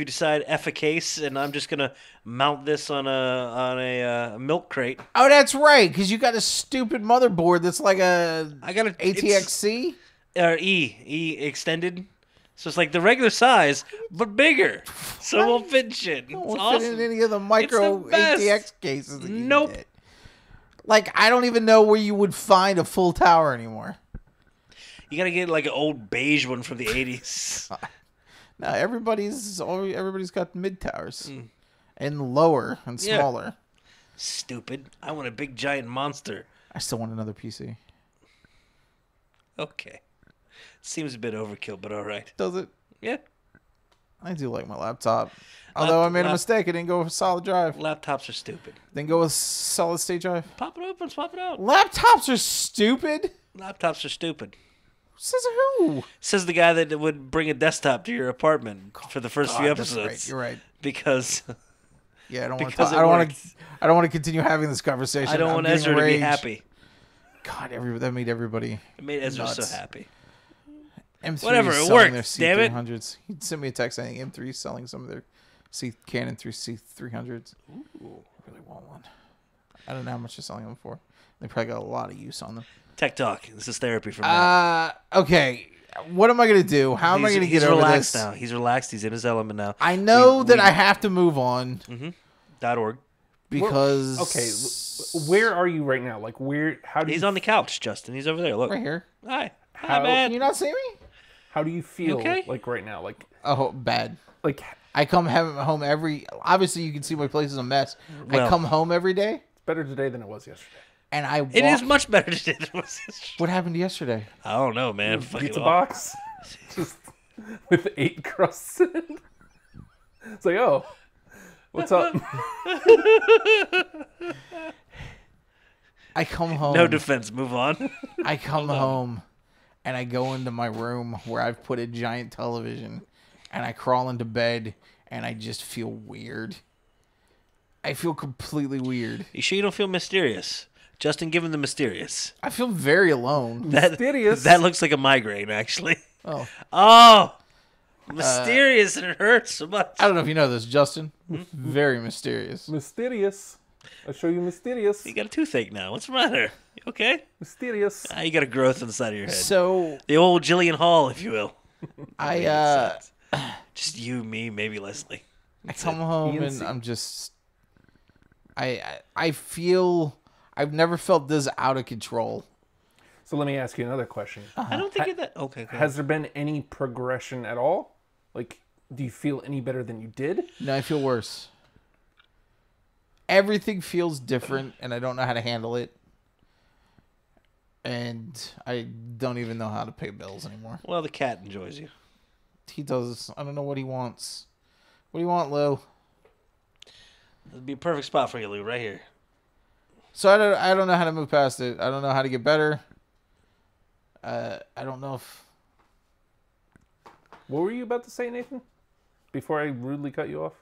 decide F a case and I'm just gonna mount this on a milk crate. Oh, that's right, because you got a stupid motherboard that's like I got an ATXC or E extended. So it's like the regular size, but bigger. So it won't fit shit. It's won't awesome. fit in any of the micro It's the best. ATX cases. That you Nope. get. Like, I don't even know where you would find a full tower anymore. You gotta get like an old beige one from the 80s. No, everybody's got mid towers and lower and Yeah. smaller. Stupid. I want a big giant monster. I still want another PC. Okay. Seems a bit overkill, but all right. Does it? Yeah. I do like my laptop. Although I made a mistake. I didn't go with solid drive. Laptops are stupid. Then go with solid state drive. Pop it open, swap it out. Laptops are stupid. Laptops are stupid. Says who? Says the guy that would bring a desktop to your apartment for the first few God, that's episodes. right. You're right. Because Yeah, I don't want to. Because it I don't want works. to. I don't want to continue having this conversation. I don't I'm want getting Ezra to be rage. happy. God, that made everybody. It made Ezra nuts. so happy. M3 Whatever, is it selling works, their damn it. C300s. He sent me a text saying M3 is selling some of their Canon through C300s. Ooh, I really want one. I don't know how much they're selling them for. They probably got a lot of use on them. Tech talk. This is therapy from Matt. Okay. What am I going to do? How am I going to get over relaxed this? now. He's relaxed. He's in his element now. I know that I have to move on .org. because... Okay, where are you right now? Like, where? How do He's you? on the couch, Justin. He's over there. Look. Right here. Hi. Hi, How- man. Can you not see me? How do you feel? okay? Like right now? Like, Oh, bad. like I come home every... Obviously, you can see my place is a mess. I Well- come home every day, it's better today than it was yesterday. and I walk... It is much better today than it was yesterday. What happened yesterday? I don't know, man. Fucking Pizza off. box, just with 8 crusts in it. It's like, oh, what's up? I come home... No defense. Move on. I come home and I go into my room where I've put a giant television and I crawl into bed and I just feel weird. I feel completely weird. You sure you don't feel mysterious? Justin, give him the mysterious. I feel very alone. Mysterious. That looks like a migraine, actually. Oh, Oh, mysterious, and it hurts so much. I don't know if you know this, Justin. Very mysterious. Mysterious. I'll show you mysterious. You got a toothache now. What's the matter? You okay? Mysterious. You got a growth on the side of your head. So The old Jillian Hall, if you will. I Just you, me, maybe Leslie. come home and PNC. I'm just I feel I've never felt this out of control. So let me ask you another question. I don't think you're that. Okay, go ahead. Has there been any progression at all? Like, do you feel any better than you did? No, I feel worse. Everything feels different, and I don't know how to handle it. And I don't even know how to pay bills anymore. Well, the cat enjoys you. He does. I don't know what he wants. What do you want, Lou? It'd be a perfect spot for you, Lou, right here. So I don't know how to move past it. I don't know how to get better. I don't know if... What were you about to say, Nathan? Before I rudely cut you off?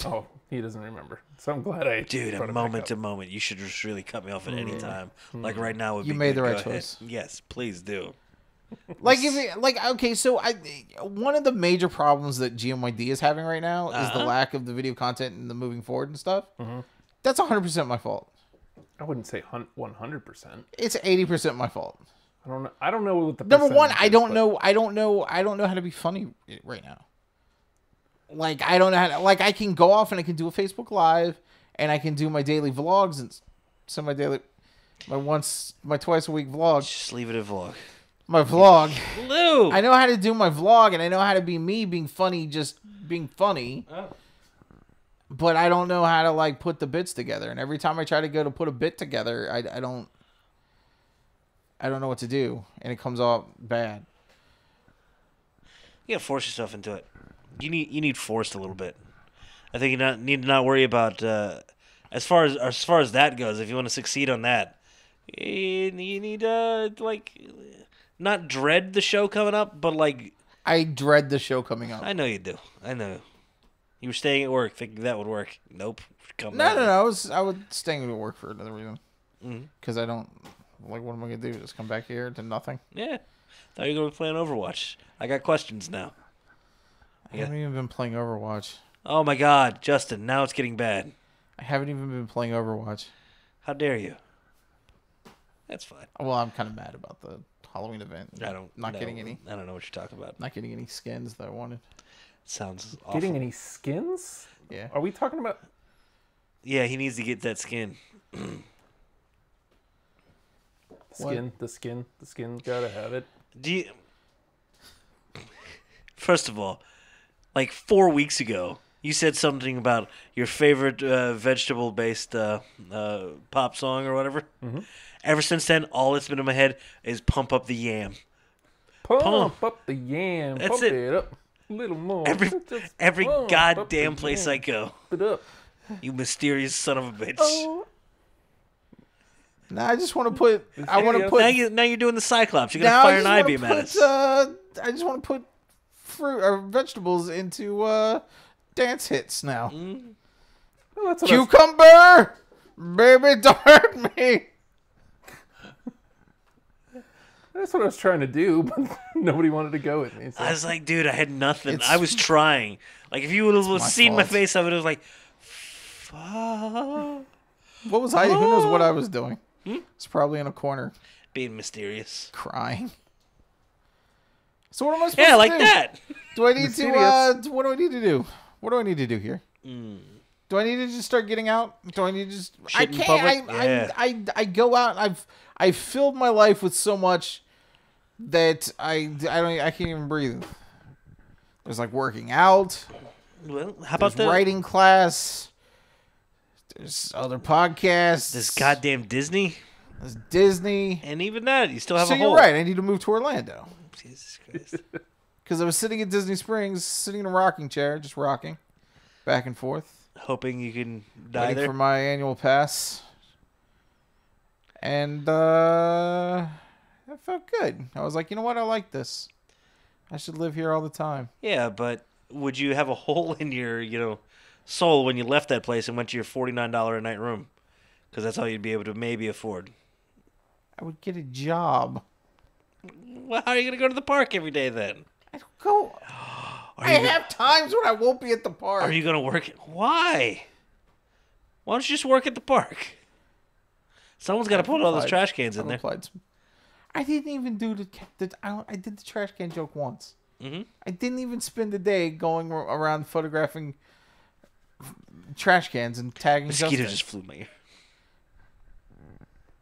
Oh, he doesn't remember. So I'm glad I Dude, brought a it back moment up. to moment. You should just really cut me off at any time. Like right now would You be made good. the right Go ahead. choice. Yes, please do. Like, okay, so one of the major problems that GMYD is having right now is the lack of the video content and the moving forward and stuff. That's 100% my fault. I wouldn't say 100%. It's 80% my fault. I don't know what the Number one, percentage I is, don't but- know. I don't know how to be funny right now. Like, I don't know how to, like, I can go off and I can do a Facebook Live and I can do my daily vlogs and send my twice a week vlog. Just leave it a vlog. My vlog. Lou! I know how to do my vlog and I know how to be me being funny, just being funny. But I don't know how to, like, put the bits together. And every time I try to go to put a bit together, I don't know what to do. And it comes out bad. You gotta force yourself into it. You need forced a little bit. I think you need to not worry about as far as that goes. If you want to succeed on that, you need not dread the show coming up, but like I dread the show coming up. I know you do. I know. You were staying at work thinking that would work. Nope. Come No. on. I was staying to work for another reason. Mhm. Because I don't like. What am I gonna do? Just come back here to nothing? Yeah. Thought you were going to be playing Overwatch. I got questions now. I haven't even been playing Overwatch. Oh my God, Justin! Now it's getting bad. I haven't even been playing Overwatch. How dare you? That's fine. Well, I'm kind of mad about the Halloween event. I don't. Not know. getting any. I don't know what you're talking about. Not getting any skins that I wanted. Sounds awful. Getting any skins? Yeah. Are we talking about? Yeah, he needs to get that skin. Skin, the skin, gotta have it. Do you? First of all, like 4 weeks ago, you said something about your favorite vegetable-based pop song or whatever. Mm-hmm. Ever since then, all that's been in my head is "Pump Up the Yam." Pump up the yam. That's Pump it. it up a little more. Every Just every pump up goddamn the place yam. I go, Pump it up. you mysterious son of a bitch. Oh, No, I just want to put. I want to Now put. Now you're doing the Cyclops. You're gonna Now fire I an just wanna I-beam at put, us. I just want to put fruit or vegetables into dance hits now. well, that's what I was- Cucumber, baby, don't hurt me. That's what I was trying to do, but nobody wanted to go with me. So. I was like, dude, I had nothing. It's- I was trying. Like, if you would have my seen my fault. face, I would have like, fuck. What was I? Who knows what I was doing? It's probably in a corner Being mysterious. crying. So what am I supposed Yeah, to like do? that. Do I need Mysterious. to? What do I need to do? What do I need to do here? Do I need to just start getting out? Do I need to just? I Shit in can't. public? Yeah. I go out. And I've filled my life with so much that I can't even breathe. There's like working out. Well, how about There's writing class. There's other podcasts. this goddamn Disney? There's Disney. And even that, you still have So a you're hole. right. I need to move to Orlando Jesus Christ. because I was sitting at Disney Springs, sitting in a rocking chair, just rocking back and forth, Hoping you can die waiting there. for my annual pass, and that felt good. I was like, you know what? I like this. I should live here all the time. Yeah, but would you have a hole in your, soul when you left that place and went to your $49 a night room? Because that's all you'd be able to maybe afford. I would get a job. Well, how are you going to go to the park every day then? I don't go. I have times when I won't be at the park. Are you going to work? Why? Why don't you just work at the park? Someone's got to put all those trash cans in I've there. applied. I didn't even do I did the trash can joke once. Mm-hmm. I didn't even spend the day going around photographing trash cans and tagging Mosquito Justin. just flew in my ear.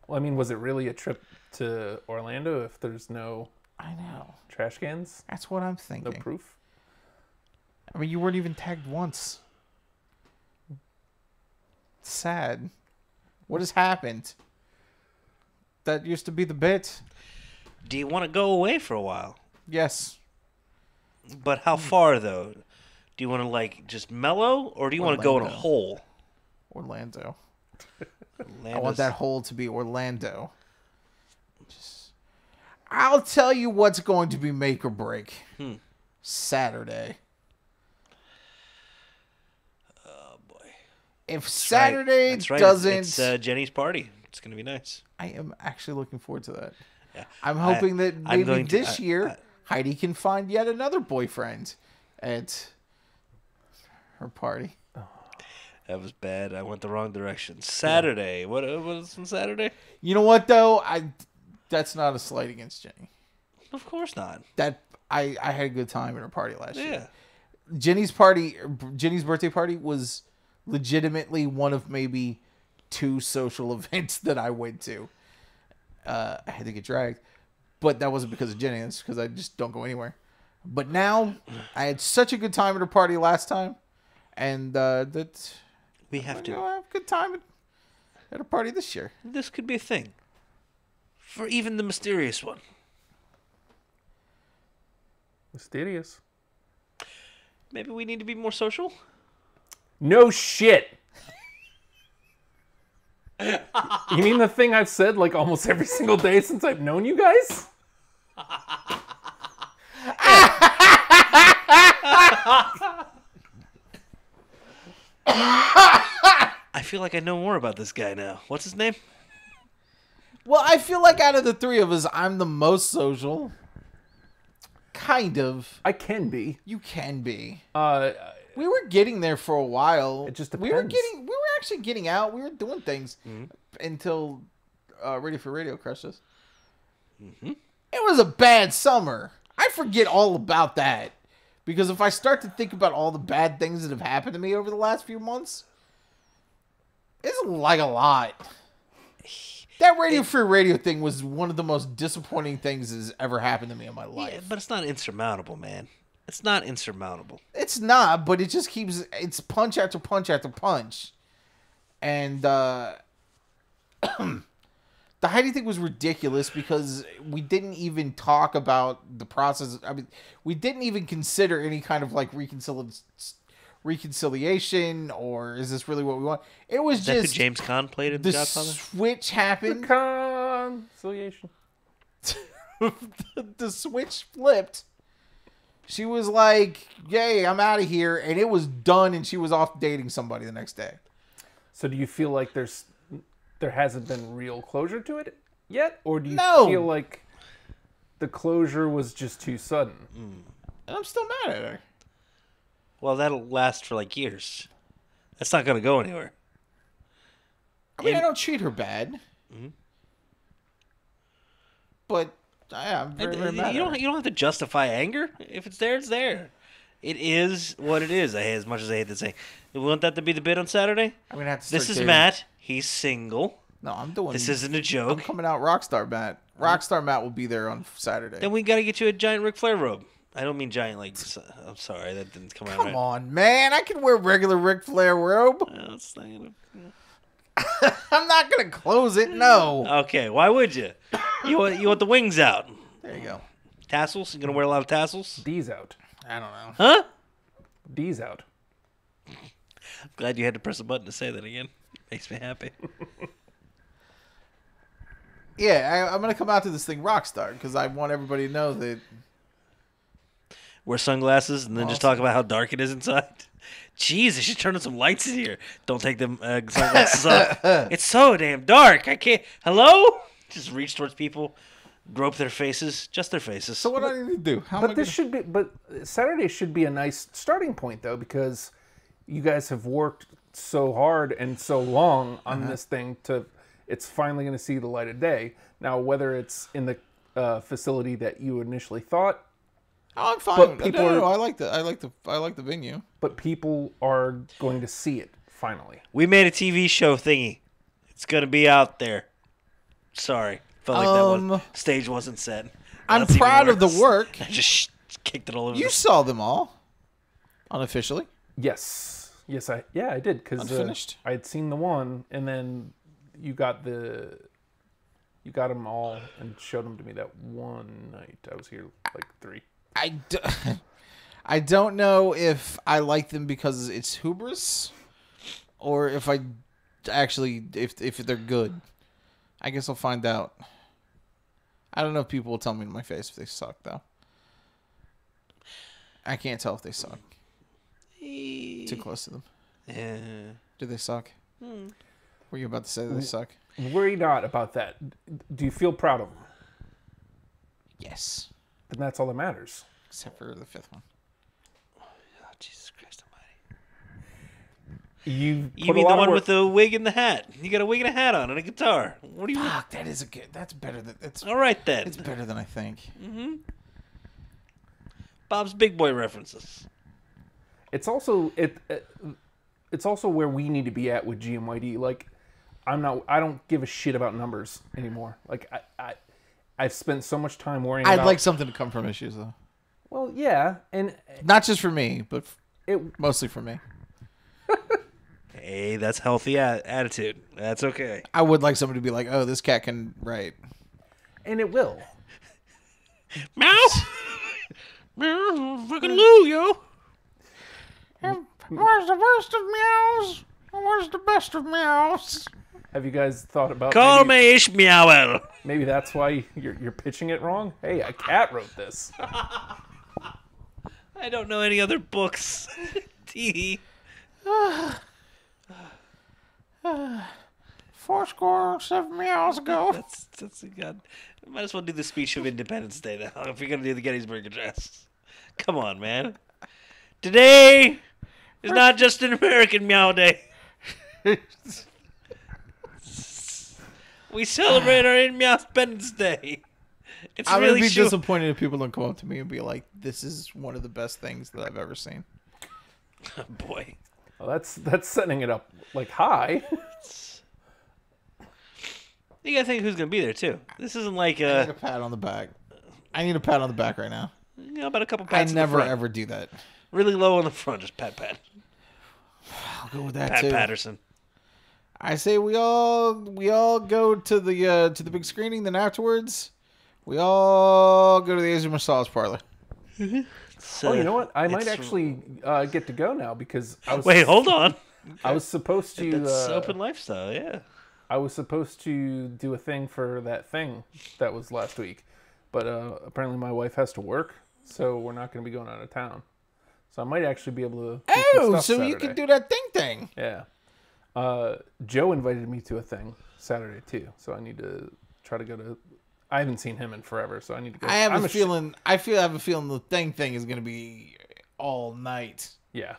Well, I mean, was it really a trip to Orlando if there's no I know. trash cans? That's what I'm No thinking. proof? I mean, you weren't even tagged once. Sad. What has happened? That used to be the bit. Do you want to go away for a while? Yes. But how far, though? Do you want to, just mellow? Or do you want to go in a Orlando. hole? Orlando. I Lando's- want that hole to be Orlando. I'll tell you what's going to be make or break. Saturday. Oh, boy. If Saturday That's right. doesn't, It's Jenny's party. It's going to be nice. I am actually looking forward to that. Yeah. I'm hoping that I'm maybe going to- this year Heidi can find yet another boyfriend at her party. That was bad. I went the wrong direction. Saturday. What was on Saturday? You know what though? That's not a slight against Jenny. Of course not. That I had a good time at her party last Yeah. year. Jenny's birthday party was legitimately one of maybe 2 social events that I went to. I had to get dragged, but that wasn't because of Jenny. That's because I just don't go anywhere. But now I had such a good time at her party last time, and that We have I'm to. gonna have a good time at a party this year. This could be a thing. For even the mysterious one. Mysterious. Maybe we need to be more social? No shit. You mean the thing I've said like almost every single day since I've known you guys? I feel like I know more about this guy now. What's his name? Well, I feel like out of the three of us, I'm the most social. Kind of. I can be. You can be. Uh, We were getting there for a while. It just We were depends. we were actually getting out. We were doing things until Ready for Radio crushed us. It was a bad summer. I forget all about that because if I start to think about all the bad things that have happened to me over the last few months, it's like a lot. That Radio Free Radio thing was one of the most disappointing things that's ever happened to me in my life. Yeah, but it's not insurmountable, man. It's not insurmountable. It's not, but it just keeps... It's punch after punch after punch. And the Heidi thing was ridiculous because we didn't even talk about the process. I mean, we didn't even consider any kind of, like, reconciliation or is this really what we want? It was Is that who just... James Caan played in The The Godfather? switch happened. Reconciliation. The switch flipped. She was like, yay, I'm out of here. And it was done and she was off dating somebody the next day. So do you feel like there hasn't been real closure to it yet? Or do you No. feel like the closure was just too sudden? And I'm still mad at her. Well, that'll last for like years. That's not going to go anywhere. I mean, I don't treat her bad. But I'm very, very mad You at her. don't have to justify anger. If it's there, it's there. It is what it is. As much as I hate to say. You want that to be the bit on Saturday? I'm going to have to This start is dating. Matt. He's single. No, I'm doing... This isn't a I'm joke. coming out Rockstar Matt. Rockstar Matt will be there on Saturday. Then we got to get you a giant Ric Flair robe. I don't mean giant like... I'm sorry. That didn't come out right. Come on, man. I can wear regular Ric Flair robe. No, it's not gonna... I'm not going to close it. No. Okay, why would you? You want the wings out. There you go. Tassels? You going to wear a lot of tassels? D's out. I don't know. Huh? D's out. Glad you had to press a button to say that again. Makes me happy. Yeah, I'm going to come out to this thing Rockstar because I want everybody to know that... Wear sunglasses and then just talk about how dark it is inside. Jeez, I should turn on some lights in here. Don't take them sunglasses off. It's so damn dark. I can't. Hello? Just reach towards people, grope their faces, just their faces. So what do I need to do? How am I But this should be. But Saturday should be a nice starting point, though, because you guys have worked so hard and so long on this thing to. It's finally going to see the light of day. Now, whether it's in the facility that you initially thought, Oh, I'm fine. But No, people no, are- I like the venue. but people are going to see it finally. We made a TV show thingy. It's gonna be out there. Sorry, felt like that stage wasn't set. I'm That's even proud of the worse. work. I just kicked it all over. You the... saw them all, unofficially. Yes, I did because Unfinished. I had seen the one, and then you got them all and showed them to me that one night. I was here like 3. I don't know if I like them because it's hubris, or if I actually if they're good. I guess I'll find out. I don't know if people will tell me in my face if they suck though. I can't tell if they suck. Too close to them. Yeah. Do they suck? Were you about to say that they suck? Worry not about that. Do you feel proud of them? Yes. Then that's all that matters. Except for the fifth one. Oh, Jesus Christ Almighty! You You mean the one with the wig and the hat? You got a wig and a hat on and a guitar. What do you? Fuck, that is a good. That's better than it's. All right then. It's better than I think. Bob's Big Boy references. It's also it's also where we need to be at with GMYD. Like, I don't give a shit about numbers anymore. Like, I've spent so much time worrying. I'd about, like something to come from issues though. Well, yeah, and Not just for me, but it mostly for me. Hey, that's healthy attitude. That's okay. I would like somebody to be like, "Oh, this cat can write." and it will. Meow. Meow. Fucking Lou, yo. Where's the worst of meows? Where's the best of meows? Have you guys thought about Call maybe, me Ishmael. maybe that's why you're pitching it wrong? Hey, a cat wrote this. I don't know any other books. Tee. 7 years ago. That's a god. Might as well do the speech of Independence Day now if you're gonna do the Gettysburg Address. Come on, man. Today is not just an American Meow Day. We celebrate our Independence Day. It's I'm really gonna be short. disappointed if people don't come up to me and be like, "This is one of the best things that I've ever seen." Boy. Well, that's setting it up like high. You gotta think who's gonna be there too. This isn't like I need a pat on the back. I need a pat on the back right now. about a couple I pats. in the never front. ever do that. Really low on the front, just pat. I'll go with that Pat too. Patterson. I say we all go to the big screening. Then afterwards, we all go to the Asian massage parlor. Oh, you know what? I might it's- actually get to go now because I was Wait, hold on. I was supposed to That's open lifestyle, yeah. I was supposed to do a thing for that thing that was last week, but apparently my wife has to work, so we're not going to be going out of town. So I might actually be able to. Do some Oh, stuff so you Saturday. can do that thing. Yeah. Joe invited me to a thing Saturday too, so I need to try to go to. I haven't seen him in forever, so I need to go. I have I'm a feeling. I have a feeling the thing is going to be all night. Yeah.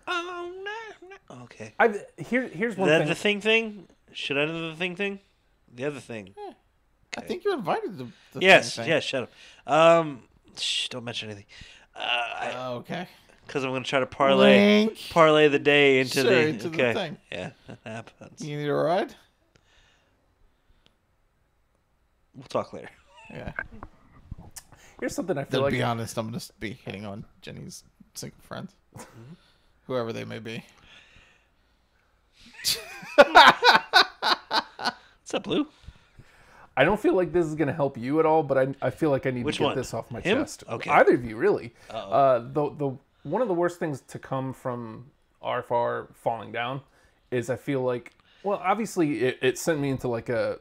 Oh, no. Okay. Here's one The thing. thing? Should I do the thing? The other thing. I think you're invited to the Yes, thing. yes, shut up. Don't mention anything. Okay. Because I'm going to try to parlay Wink. the day into Sure, the into the okay. thing. Yeah, that happens. You need a ride? We'll talk later. Yeah. Here's something I feel To like. be honest, I'm going to be hitting on Jenny's single friends, whoever they may be. What's up, Blue? I don't feel like this is going to help you at all, but I feel like I need Which to get one? this off my Him? chest. Okay. Either of you, really. The one of the worst things to come from RFR falling down is I feel like, well, obviously it sent me into like the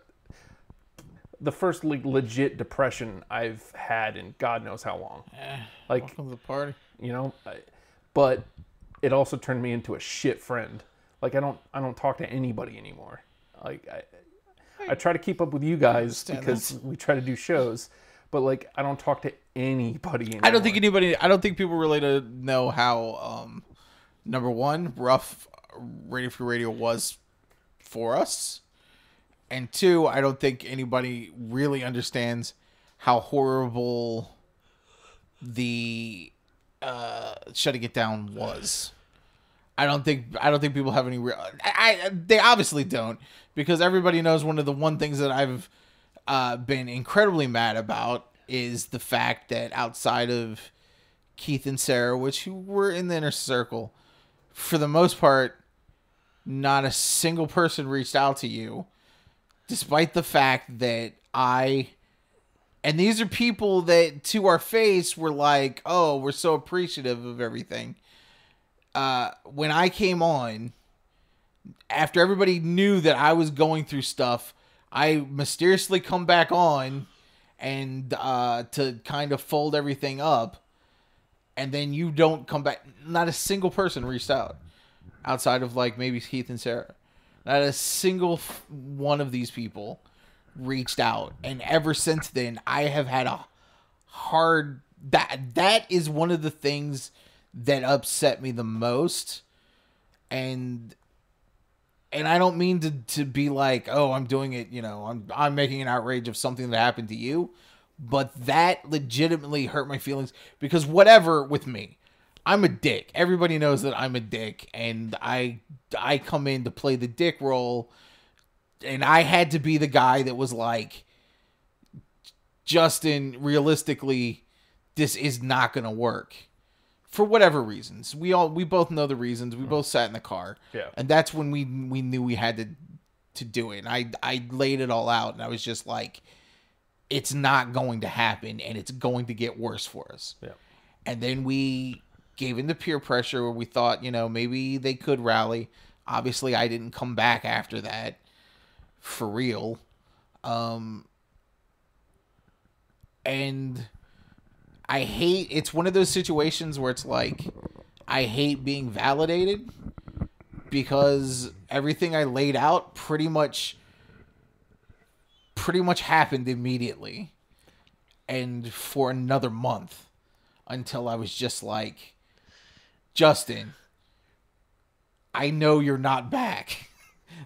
first legit depression I've had in God knows how long. Like, Welcome to the party. you know, but it also turned me into a shit friend. Like I don't talk to anybody anymore. Like I try to keep up with you guys understand because we try to do shows, but like I don't talk to anybody anymore. I don't think people really know how number one, rough Radio Free Radio was for us. And two, I don't think anybody really understands how horrible the shutting it down was. I don't think people have any real. They obviously don't, because everybody knows one of the things that I've been incredibly mad about is the fact that outside of Keith and Sarah, which were in the inner circle, for the most part, not a single person reached out to you, despite the fact that and these are people that to our face were like, oh, we're so appreciative of everything. When I came on, after everybody knew that I was going through stuff, I mysteriously come back on and to kind of fold everything up, and then you don't come back. Not a single person reached out outside of like maybe Keith and Sarah. Not a single one of these people reached out, and ever since then I have had a hard that is one of the things that upset me the most. And I don't mean to be like, oh, I'm doing it, I'm making an outrage of something that happened to you, but that legitimately hurt my feelings, because whatever with me, I'm a dick. Everybody knows that I'm a dick, and I come in to play the dick role, and I had to be the guy that was like, Justin, realistically, this is not going to work. For whatever reasons. We both know the reasons. We both sat in the car. Yeah. And that's when we knew we had to do it. And I laid it all out, and I was just like, it's not going to happen, and it's going to get worse for us. Yeah. And then we gave in to peer pressure where we thought, maybe they could rally. Obviously, I didn't come back after that. for real. And it's one of those situations where it's like, I hate being validated because everything I laid out pretty much happened immediately and for another month until I was just like, Justin, I know you're not back.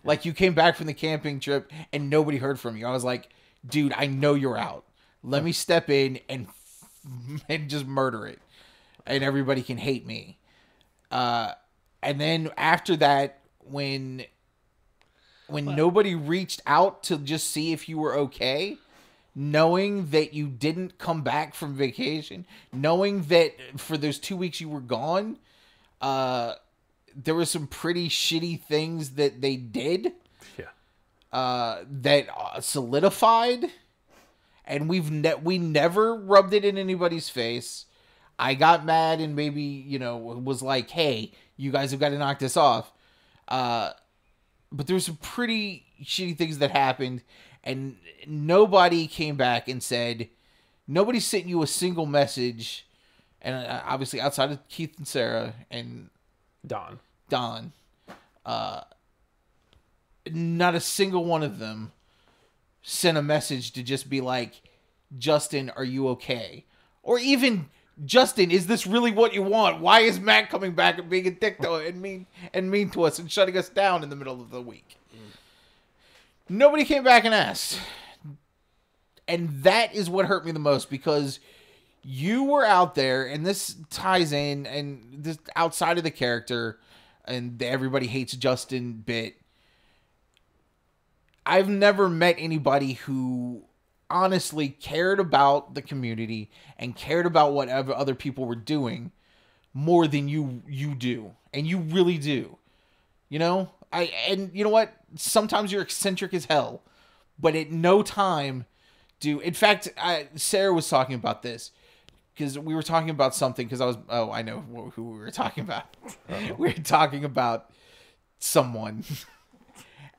Like, you came back from the camping trip and nobody heard from you. I was like, dude, I know you're out. Let me step in and just murder it. And everybody can hate me. And then after that, when nobody reached out to just see if you were okay, knowing that you didn't come back from vacation, knowing that for those 2 weeks you were gone, there were some pretty shitty things that they did. Yeah. That solidified, and we never rubbed it in anybody's face. I got mad and maybe, was like, hey, you guys have got to knock this off. But there were some pretty shitty things that happened, and nobody came back and said, nobody sent you a single message, and obviously outside of Keith and Sarah and Don. Not a single one of them sent a message to just be like, Justin, are you okay? Or even, Justin, is this really what you want? Why is Matt coming back and being a dick to and mean to us and shutting us down in the middle of the week? Nobody came back and asked. And that is what hurt me the most, because you were out there, and this ties in, and this outside of the character and the everybody hates Justin bit. I've never met anybody who honestly cared about the community and cared about whatever other people were doing more than you do. And you really do. And you know what? Sometimes you're eccentric as hell, but at no time in fact, Sarah was talking about this because we were talking about something I know who we were talking about. We were talking about someone.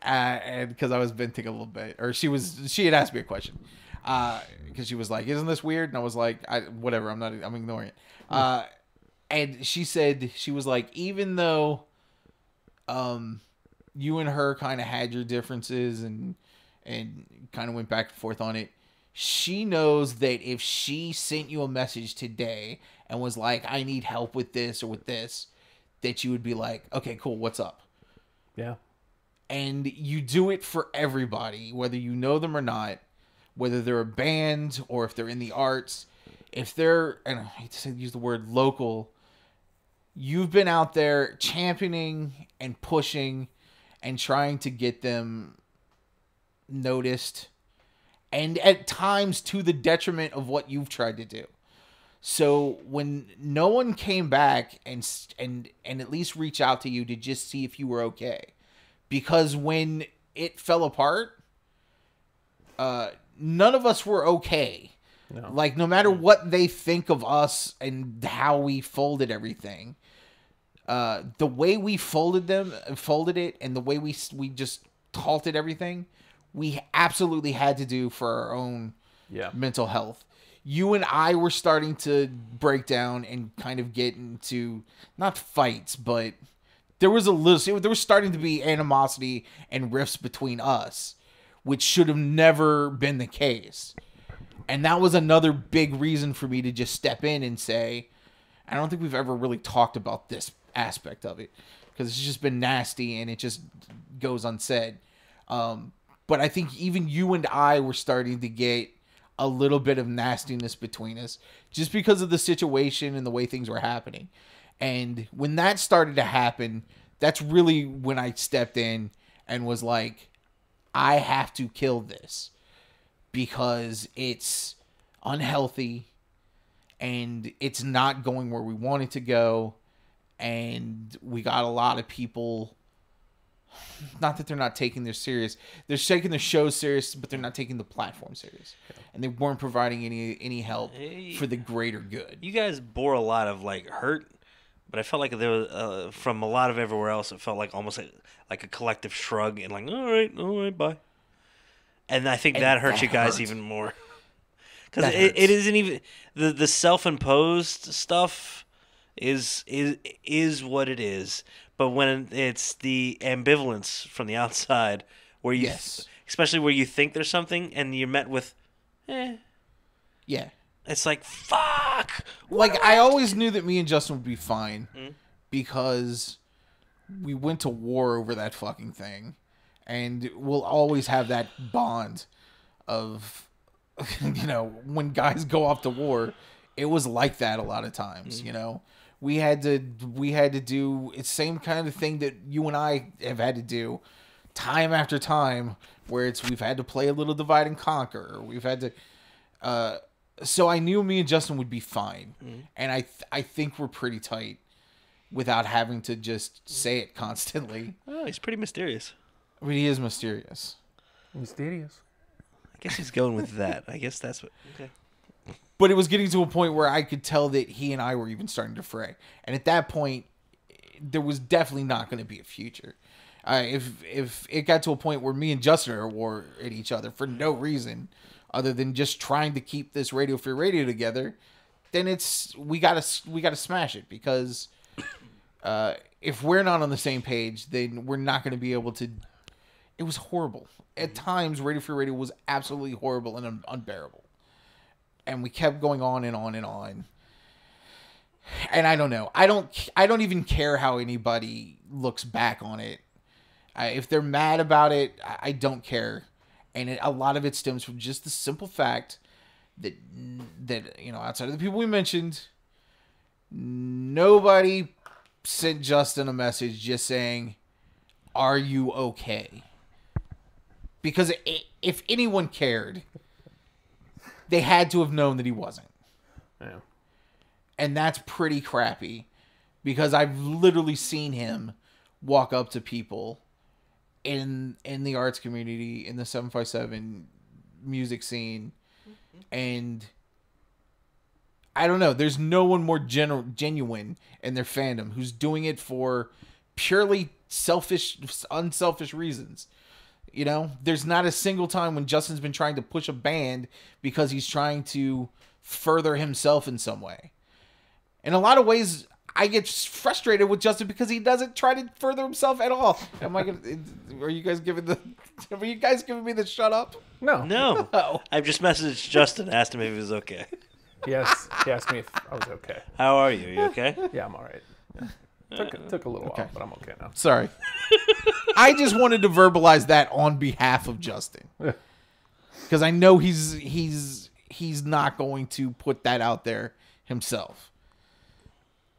And because I was venting a little bit, or she had asked me a question, because she was like, "Isn't this weird?" And I was like, "Whatever, I'm ignoring it." And she was like, even though, you and her kind of had your differences and kind of went back and forth on it, she knows that if she sent you a message today and was like, "I need help with this or with this," that you would be like, "Okay, cool, what's up?" Yeah. And you do it for everybody, whether you know them or not, whether they're a band or if they're in the arts, if they're, and I hate to use the word local, you've been out there championing and pushing and trying to get them noticed, and at times to the detriment of what you've tried to do. So when no one came back and at least reach out to you to just see if you were okay, because when it fell apart, none of us were okay. No. Like, no matter what they think of us and how we folded everything, the way we folded it, and the way we just halted everything, we absolutely had to do for our own mental health. You and I were starting to break down and kind of get into, not fights, but there was starting to be animosity and rifts between us, which should have never been the case. And that was another big reason for me to just step in and say, I don't think we've ever really talked about this aspect of it, because it's just been nasty and it just goes unsaid. But I think even you and I were starting to get a little bit of nastiness between us just because of the situation and the way things were happening. And when that started to happen, that's really when I stepped in and was like, I have to kill this because it's unhealthy and it's not going where we want it to go. And we got a lot of people, not that they're not taking this serious, they're taking the show serious, but they're not taking the platform serious. And they weren't providing any help for the greater good. You guys bore a lot of hurt, but I felt like there was from a lot of everywhere else. It felt like almost like a collective shrug and all right, bye. and I think And that hurts that you guys hurt. even more. Because That it hurts. isn't even the self-imposed stuff is what it is. But when it's the ambivalence from the outside, where you, Yes. especially where you think there's something, and you're met with, Yeah. it's like fuck. Like, I always knew that me and Justin would be fine Hmm? because we went to war over that fucking thing. And we'll always have that bond of, when guys go off to war, it was like that a lot of times, We had to do it's same kind of thing that you and I have had to do time after time, where we've had to play a little divide and conquer. Or we've had to so I knew me and Justin would be fine. And I think we're pretty tight without having to just say it constantly. Oh, he's pretty mysterious. I mean, he is mysterious. Mysterious. I guess he's going with that. I guess that's what. Okay. But it was getting to a point where I could tell that he and I were even starting to fray. And at that point, there was definitely not going to be a future. If it got to a point where me and Justin are at war at each other for no reason other than just trying to keep this Radio Free Radio together, then we gotta smash it, because if we're not on the same page, then we're not going to be able to. It was horrible. At times, Radio Free Radio was absolutely horrible and unbearable. And we kept going on and on and on. And I don't know. I don't even care how anybody looks back on it. If they're mad about it, I don't care. And a lot of it stems from just the simple fact that outside of the people we mentioned, nobody sent Justin a message just saying, "Are you okay?" Because if anyone cared, they had to have known that he wasn't. Yeah. And that's pretty crappy, because I've literally seen him walk up to people in the arts community, in the 757 music scene, and I don't know, there's no one more genuine in their fandom who's doing it for purely unselfish reasons. There's not a single time when Justin's been trying to push a band because he's trying to further himself in some way. In a lot of ways, I get frustrated with Justin because he doesn't try to further himself at all. Are you guys giving me the shut up? No. No, Oh. I've just messaged Justin, asked him if he was okay. Yes. He asked me if I was okay. How are you? You okay? Yeah, I'm all right. Yeah. Took a little while, but I'm okay now. Sorry. I just wanted to verbalize that on behalf of Justin, because I know he's not going to put that out there himself,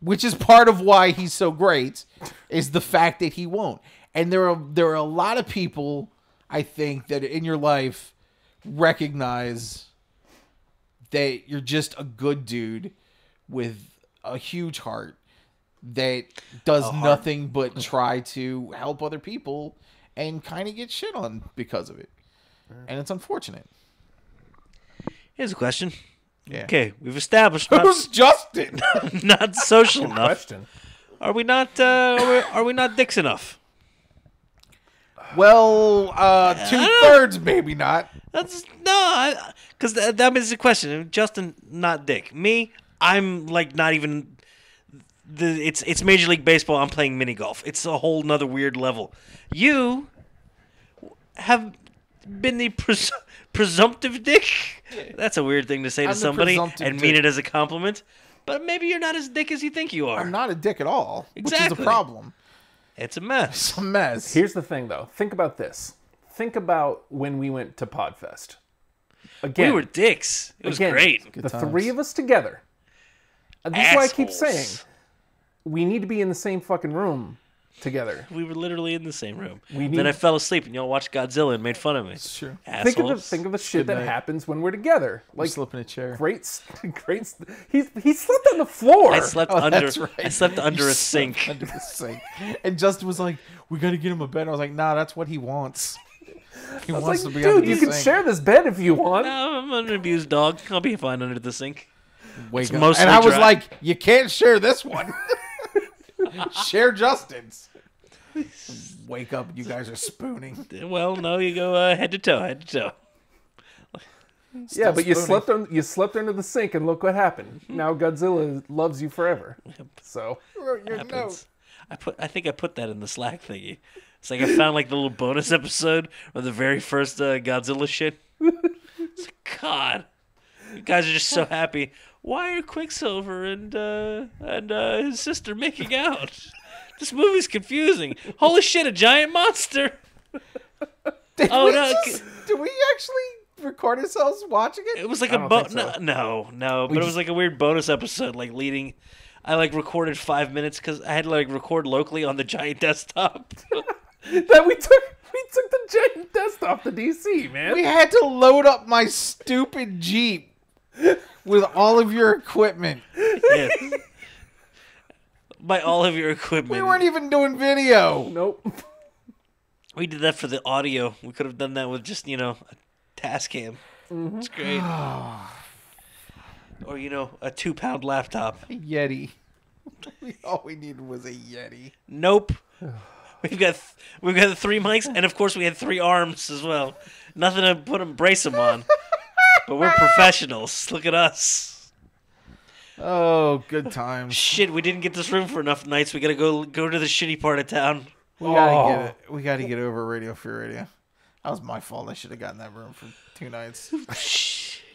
which is part of why he's so great, is the fact that he won't. And there are a lot of people, I think, that in your life recognize that you're just a good dude with a huge heart that does nothing but try to help other people and kind of get shit on because of it. And it's unfortunate. Here's a question. Yeah. Okay, we've established Who's Justin? not social enough. Question. Are we not? Are we not dicks enough? Well, 2/3 maybe not. That's no, because that is the question. Justin, not dick. Me, I'm like not even. It's Major League Baseball. I'm playing mini golf. It's a whole nother weird level. You have been the presumptive dick. That's a weird thing to say to I'm the somebody presumptive and mean dick. it as a compliment. But maybe you're not as dick as you think you are. I'm not a dick at all, which is Exactly. a problem. It's a mess. It's a mess. Here's the thing, though. Think about this. Think about when we went to Podfest. Again, We were dicks. It was again, great. The times. three of us together. And this is why I keep Assholes. saying we need to be in the same fucking room together. We were literally in the same room. We Then I need- fell asleep and y'all watched Godzilla and made fun of me. Sure. Assholes. Think of the shit Good that night. happens when we're together. Like Slip in a chair. great. He slept on the floor. I slept Oh, under. that's right. I slept under You a slept sink. Under the sink. And Justin was like, "We got to get him a bed." I was like, "Nah, that's what he wants. He It's wants like, to be under dude, the you can sink." share this bed if you want. No, I'm an abused dog. I'll be fine under the sink. Wake up. mostly And I was dry. like, "You can't share this one. Share Justin's." Wake up, you guys are spooning. Well, no, you go head to toe, head to toe. Yeah, but you spooning. slept under the sink, and look what happened. Now Godzilla loves you forever. So Wrote your Happens. note. I think I put that in the Slack thingy. It's like I found like the little bonus episode of the very first Godzilla shit. It's like, God, you guys are just so happy. Why are Quicksilver and his sister making out? This movie's confusing. Holy shit, a giant monster! Did Oh, we no, did we actually record ourselves watching it? It was like I a don't think so. no, but it was like a weird bonus episode, like leading. I like recorded 5 minutes because I had to like record locally on the giant desktop. that we took the giant desktop to DC, man. We had to load up my stupid Jeep with all of your equipment. Yeah. By all of your equipment. We weren't even doing video. Nope. We did that for the audio. We could have done that with just, a Tascam. It's great. Or, a 2-pound laptop. Yeti. All we needed was a Yeti. Nope. We've got 3 mics, and of course we had 3 arms as well. Nothing to brace them on. But we're professionals. Look at us. Oh, good times. Shit, we didn't get this room for enough nights. We gotta go to the shitty part of town. We gotta get it. We gotta get over Radio Free Radio. That was my fault. I should have gotten that room for 2 nights.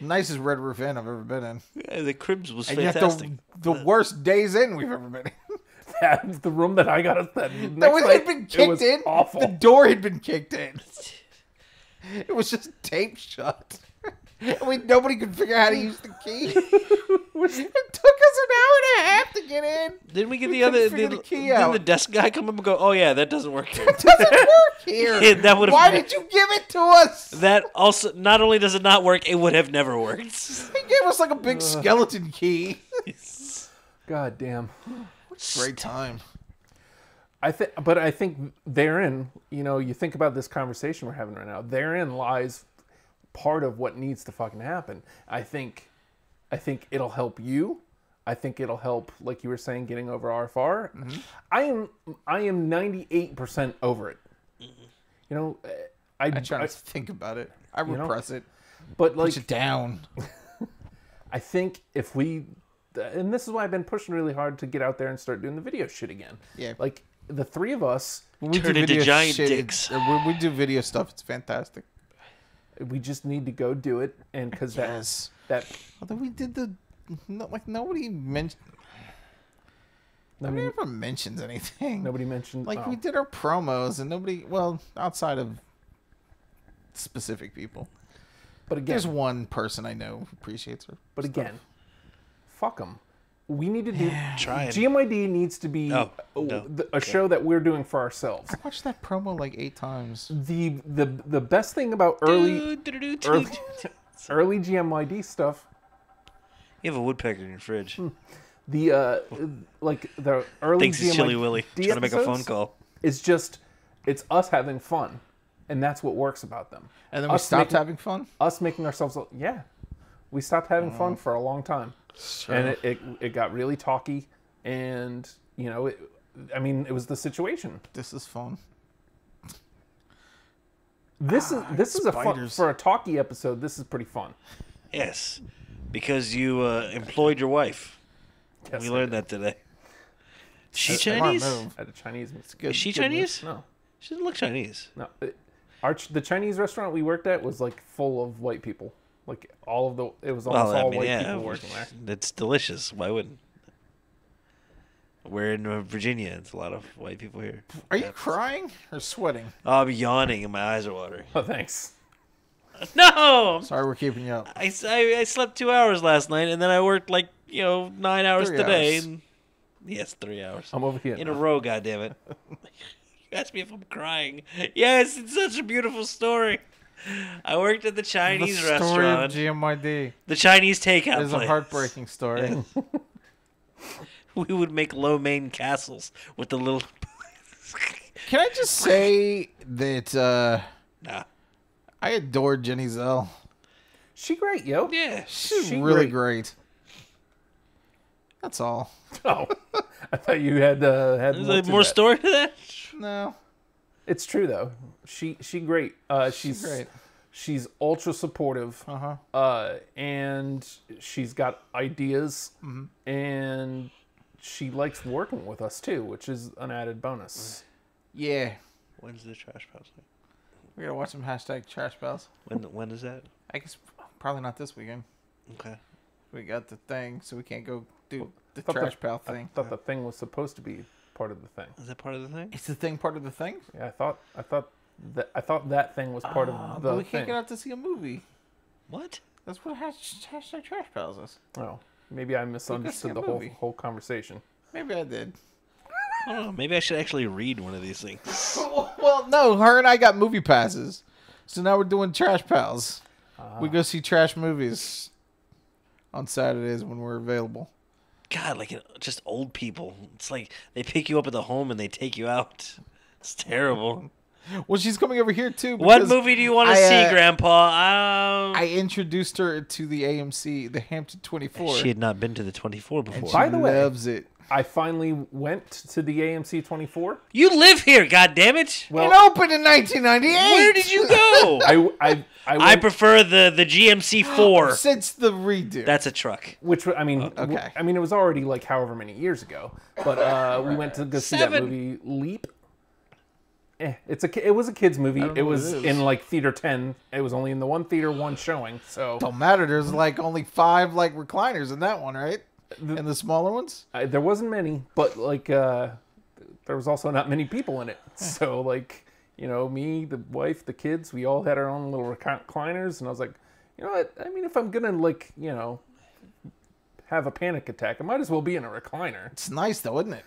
Nicest Red Roof Inn I've ever been in. Yeah, the cribs was And yet fantastic. the worst days in we've ever been in. That the room that I got us that That next was night, had been it kicked was in. awful. The door had been kicked in. It was just taped shut. Nobody could figure out how to use the key. It took us an hour and a half to get in. Didn't we get We the other? couldn't figure the key Didn't out. the desk guy come up and go, "Oh yeah, that doesn't work here." It doesn't work here. Yeah, that would've- Why did you give it to us? That also not only does it not work, it would have never worked. He gave us like a big skeleton key. God damn. Great time. I think therein, you think about this conversation we're having right now. Therein lies part of what needs to fucking happen. I think it'll help you. I think it'll help, like you were saying, getting over RFR. Mm-hmm. I am 98% over it. I try to think about it. I repress it. But like, Push it down. I think if we, and this is why I've been pushing really hard to get out there and start doing the video shit again. Yeah. Like the 3 of us, When we Turn do into video giant shit, dicks. When we do video stuff, it's fantastic. we just need to go do it, and because Yes. that Although we did nobody mentioned. Nobody ever mentions anything. nobody mentioned. Like oh. we did our promos and nobody. Well, outside of specific people, But again, there's one person I know who appreciates her. But again, fuck them. We need to do. Trying. GMID needs to be Oh, no. a show that we're doing for ourselves. I watched that promo like 8 times. The best thing about early GMID stuff, You have a woodpecker in your fridge. the early Thinks he's GMID Chili Willy. Trying to make a phone episodes, call. It's us having fun, and that's what works about them. And then we Us stopped making- having fun. Us making ourselves, we stopped having fun for a long time. And it got really talky, and it was the situation. This is fun. This is a fun spiders. for a talky episode. This is pretty fun. Yes, because you employed your wife. Yes, We I learned did. that today. She Smart Chinese? move. At a Chinese. Good. Is she good move. Chinese? No, She doesn't look Chinese. no. The Chinese restaurant we worked at was like full of white people. Like it was almost all white people working there. It's delicious. Why wouldn't? We're in Virginia. It's a lot of white people here. Are you crying or sweating? Oh, I'm yawning and my eyes are watering. Oh, thanks. No! Sorry, we're keeping you up. I slept 2 hours last night and then I worked 9 hours 3 today. hours. And, yes, 3 hours. I'm over here. In a now. row, goddammit. You asked me if I'm crying. Yes, it's such a beautiful story. I worked at the Chinese The story of restaurant. GMID The Chinese takeout is a place. heartbreaking story. We would make lo mein castles with the little... Can I just say that Nah. I adored Jenny Zell. She great, yo. Yeah. She's She really great. great. That's all. Oh, I thought you had Is there to more that. story to that? No. It's true though. She great. She's great. She's ultra supportive. And she's got ideas, and she likes working with us too, which is an added bonus. Yeah. When's the Trash Pals? We gotta watch some hashtag Trash Pals. When is that? I guess probably not this weekend. Okay. We got the thing, so we can't go do the thought Trash Pal I thing. thought the thing was supposed to be part of the thing. Is that part of the thing? Is the thing part of the thing? Yeah, I thought that thing was part of the But we thing. can't get out to see a movie. What? That's what hashtag Trash Pals is. Oh, maybe I misunderstood a the movie. whole conversation. Maybe I did. I don't know. Maybe I should actually read one of these things. Well, no, her and I got movie passes. So now we're doing Trash Pals. We go see trash movies on Saturdays when we're available. God, like just old people. It's like they pick you up at the home and they take you out. It's terrible. Well, she's coming over here too. What because movie do you want to see, Grandpa? I introduced her to the AMC, the Hampton 24. She had not been to the 24 before. By the way, loves it. I finally went to the AMC 24. You live here, goddammit! Well, It opened in 1998. Where did you go? I I prefer the GMC 4. Since the redo. That's a truck. Which I mean, Okay. I mean, it was already like however many years ago, but we went to go see that 7. movie Leap. It was a kids movie. don't It know what was it is. in like theater 10. It was only in the one theater, one showing. So Don't matter. There's like only 5 like recliners in that one, right? And the smaller ones. there wasn't many, but like there was also not many people in it. So like, you know, me, the wife, the kids, we all had our own little recliners, and I was like, you know what? I mean, if I'm gonna like, you know, have a panic attack, I might as well be in a recliner. It's nice though, isn't it?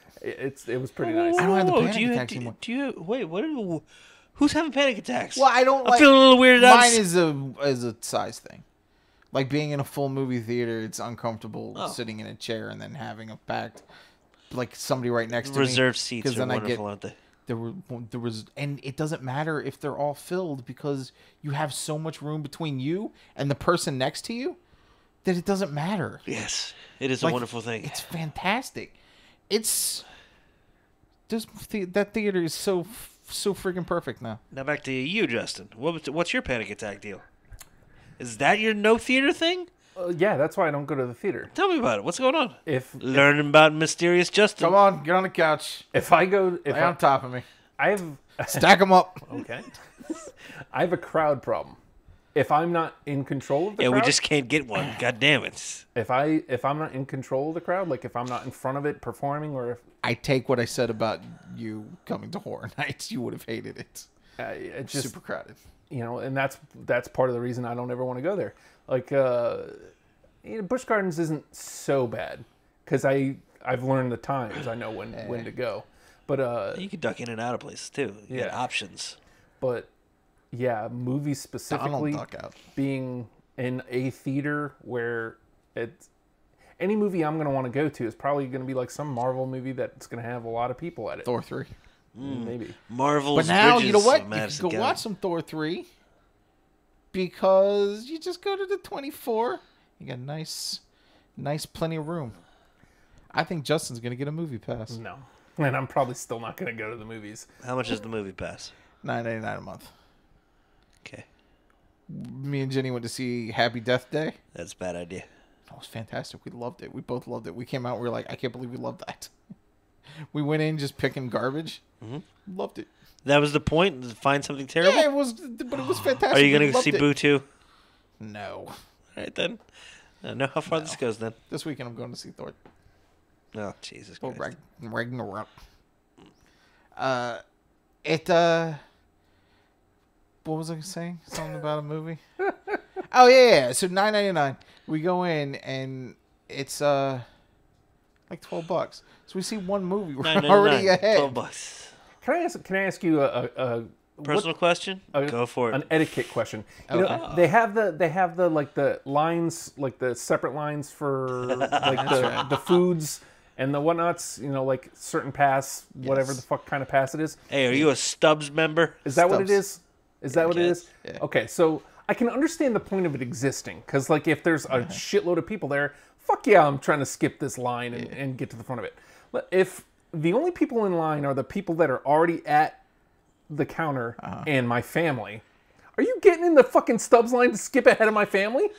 It was pretty nice. I don't have the Whoa, panic attacks anymore. Who's having panic attacks? Well, I don't I'm like. feeling a little weirded out. Mine is a size thing. Like being in a full movie theater, it's uncomfortable Oh. sitting in a chair and then having a packed, like somebody right next to Reserved me. seats 'Cause are then I wonderful, get- aren't they? There was, and it doesn't matter if they're all filled because you have so much room between you and the person next to you that it doesn't matter. Yes, it is a Like, wonderful thing. It's fantastic. It's that theater is so freaking perfect now. Now back to you, Justin. What's your panic attack deal? Is that your no theater thing? Yeah, that's why I don't go to the theater. Tell me about it. What's going on? If Learning about mysterious Justin. Come on, get on the couch. I go, if Lay on top of me. I have Stack them up. okay, I have a crowd problem. If I'm not in control of the Yeah, crowd, we just can't get one. God damn it. if I'm not in control of the crowd, like if I'm not in front of it performing, or if I take what I said about you coming to Horror Nights. You would have hated it. it's just Super crowded. you know, and that's part of the reason I don't ever want to go there. Like, you know, Busch Gardens isn't so bad because I've learned the times. I know when to go, but You can duck in and out of places too. You got Yeah. options. but yeah, movies specifically Donald duck out. being in a theater where it's any movie I'm going to want to go to is probably going to be like some Marvel movie that's going to have a lot of people at it. Thor 3. Maybe. Marvel's But now, Bridges you know what? of You Madison can go County. watch some Thor 3 because you just go to the 24. You got nice, plenty of room. I think Justin's going to get a movie pass. No. And I'm probably still not going to go to the movies. How much is the movie pass? $9.99 a month. Okay, Me and Jenny went to see Happy Death Day. that's a bad idea. That was fantastic. We loved it. We both loved it. We came out. We were like, I can't believe we loved that. We went in just picking garbage. Loved it. That was the point? To find something terrible? Yeah, it was, but it was fantastic. Are you We going to loved see it. Boo 2? No. All right, then. I know how far this goes, then. This weekend I'm going to see Thor. Oh, Jesus Well, Christ. Ragnarok. What was I saying? Something about a movie? Oh yeah. So $9.99. We go in and it's like $12. So we see one movie. We're already ahead. $12. Can I ask you a Personal question? Go for it. an etiquette question? You know, they have the like the lines, like the separate lines for like the foods and the whatnots. You know, like certain pass, whatever the fuck kind of pass it is. Hey, are you a Stubbs member? Is that what it Stubbs. is? Is that what it is? Yeah. Okay, so I can understand the point of it existing, because like if there's a shitload of people there, fuck yeah, I'm trying to skip this line and get to the front of it. But if the only people in line are the people that are already at the counter and my family. Are you getting in the fucking Stubbs line to skip ahead of my family?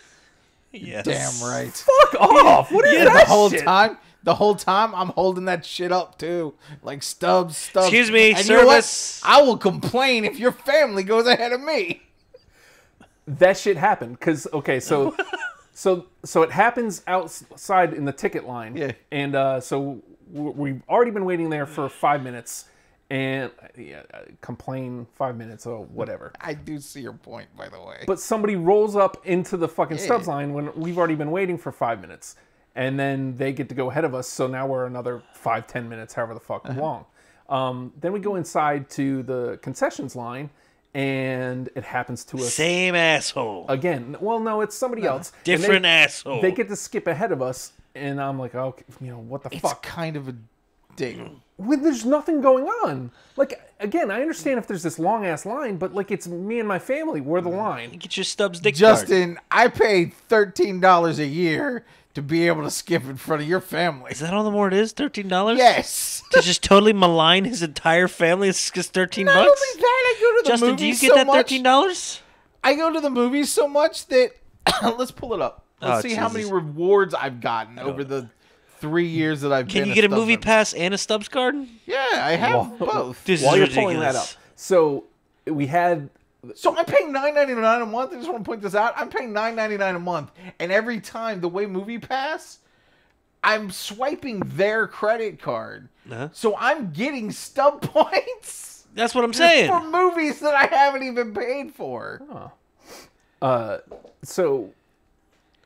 Yes. Damn right. Fuck off! What is Yeah, that the shit? whole time, I'm holding that shit up too, like Stubbs. Excuse me, and you know what? service. I will complain if your family goes ahead of me. That shit happened because so it happens outside in the ticket line. Yeah. And so we've already been waiting there for 5 minutes, and complain 5 minutes or whatever. I do see your point, by the way. But somebody rolls up into the fucking Stubbs line when we've already been waiting for 5 minutes. And then they get to go ahead of us, so now we're another 5-10 minutes, however the fuck long. Then we go inside to the concessions line, and it happens to us Same asshole. again. Well, no, it's somebody else. And Different they, asshole. They get to skip ahead of us, and I'm like, okay, what the it's fuck? kind of a dick. When there's nothing going on. Like, again, I understand if there's this long ass line, but like, it's me and my family. We're the line. Get your Stubbs dick card. Justin, I paid $13 a year to be able to skip in front of your family. Is that all the more it is? $13? Yes. To just totally malign his entire family is just 13 Not bucks? only that, I go to the Justin, movies do you get so that much. $13? I go to the movies so much that let's pull it up. Let's Oh, see how many Jesus. rewards I've gotten over the 3 years that I've been. Can you get a Stubbs movie member. pass and a Stubbs card? Yeah, I have both. This While is you're ridiculous. pulling that up. So we had So I'm paying $9.99 a month. I just want to point this out. I'm paying $9.99 a month, and every time the way Movie Pass, I'm swiping their credit card, Uh-huh. so I'm getting stub points That's what I'm saying. for movies that I haven't even paid for. so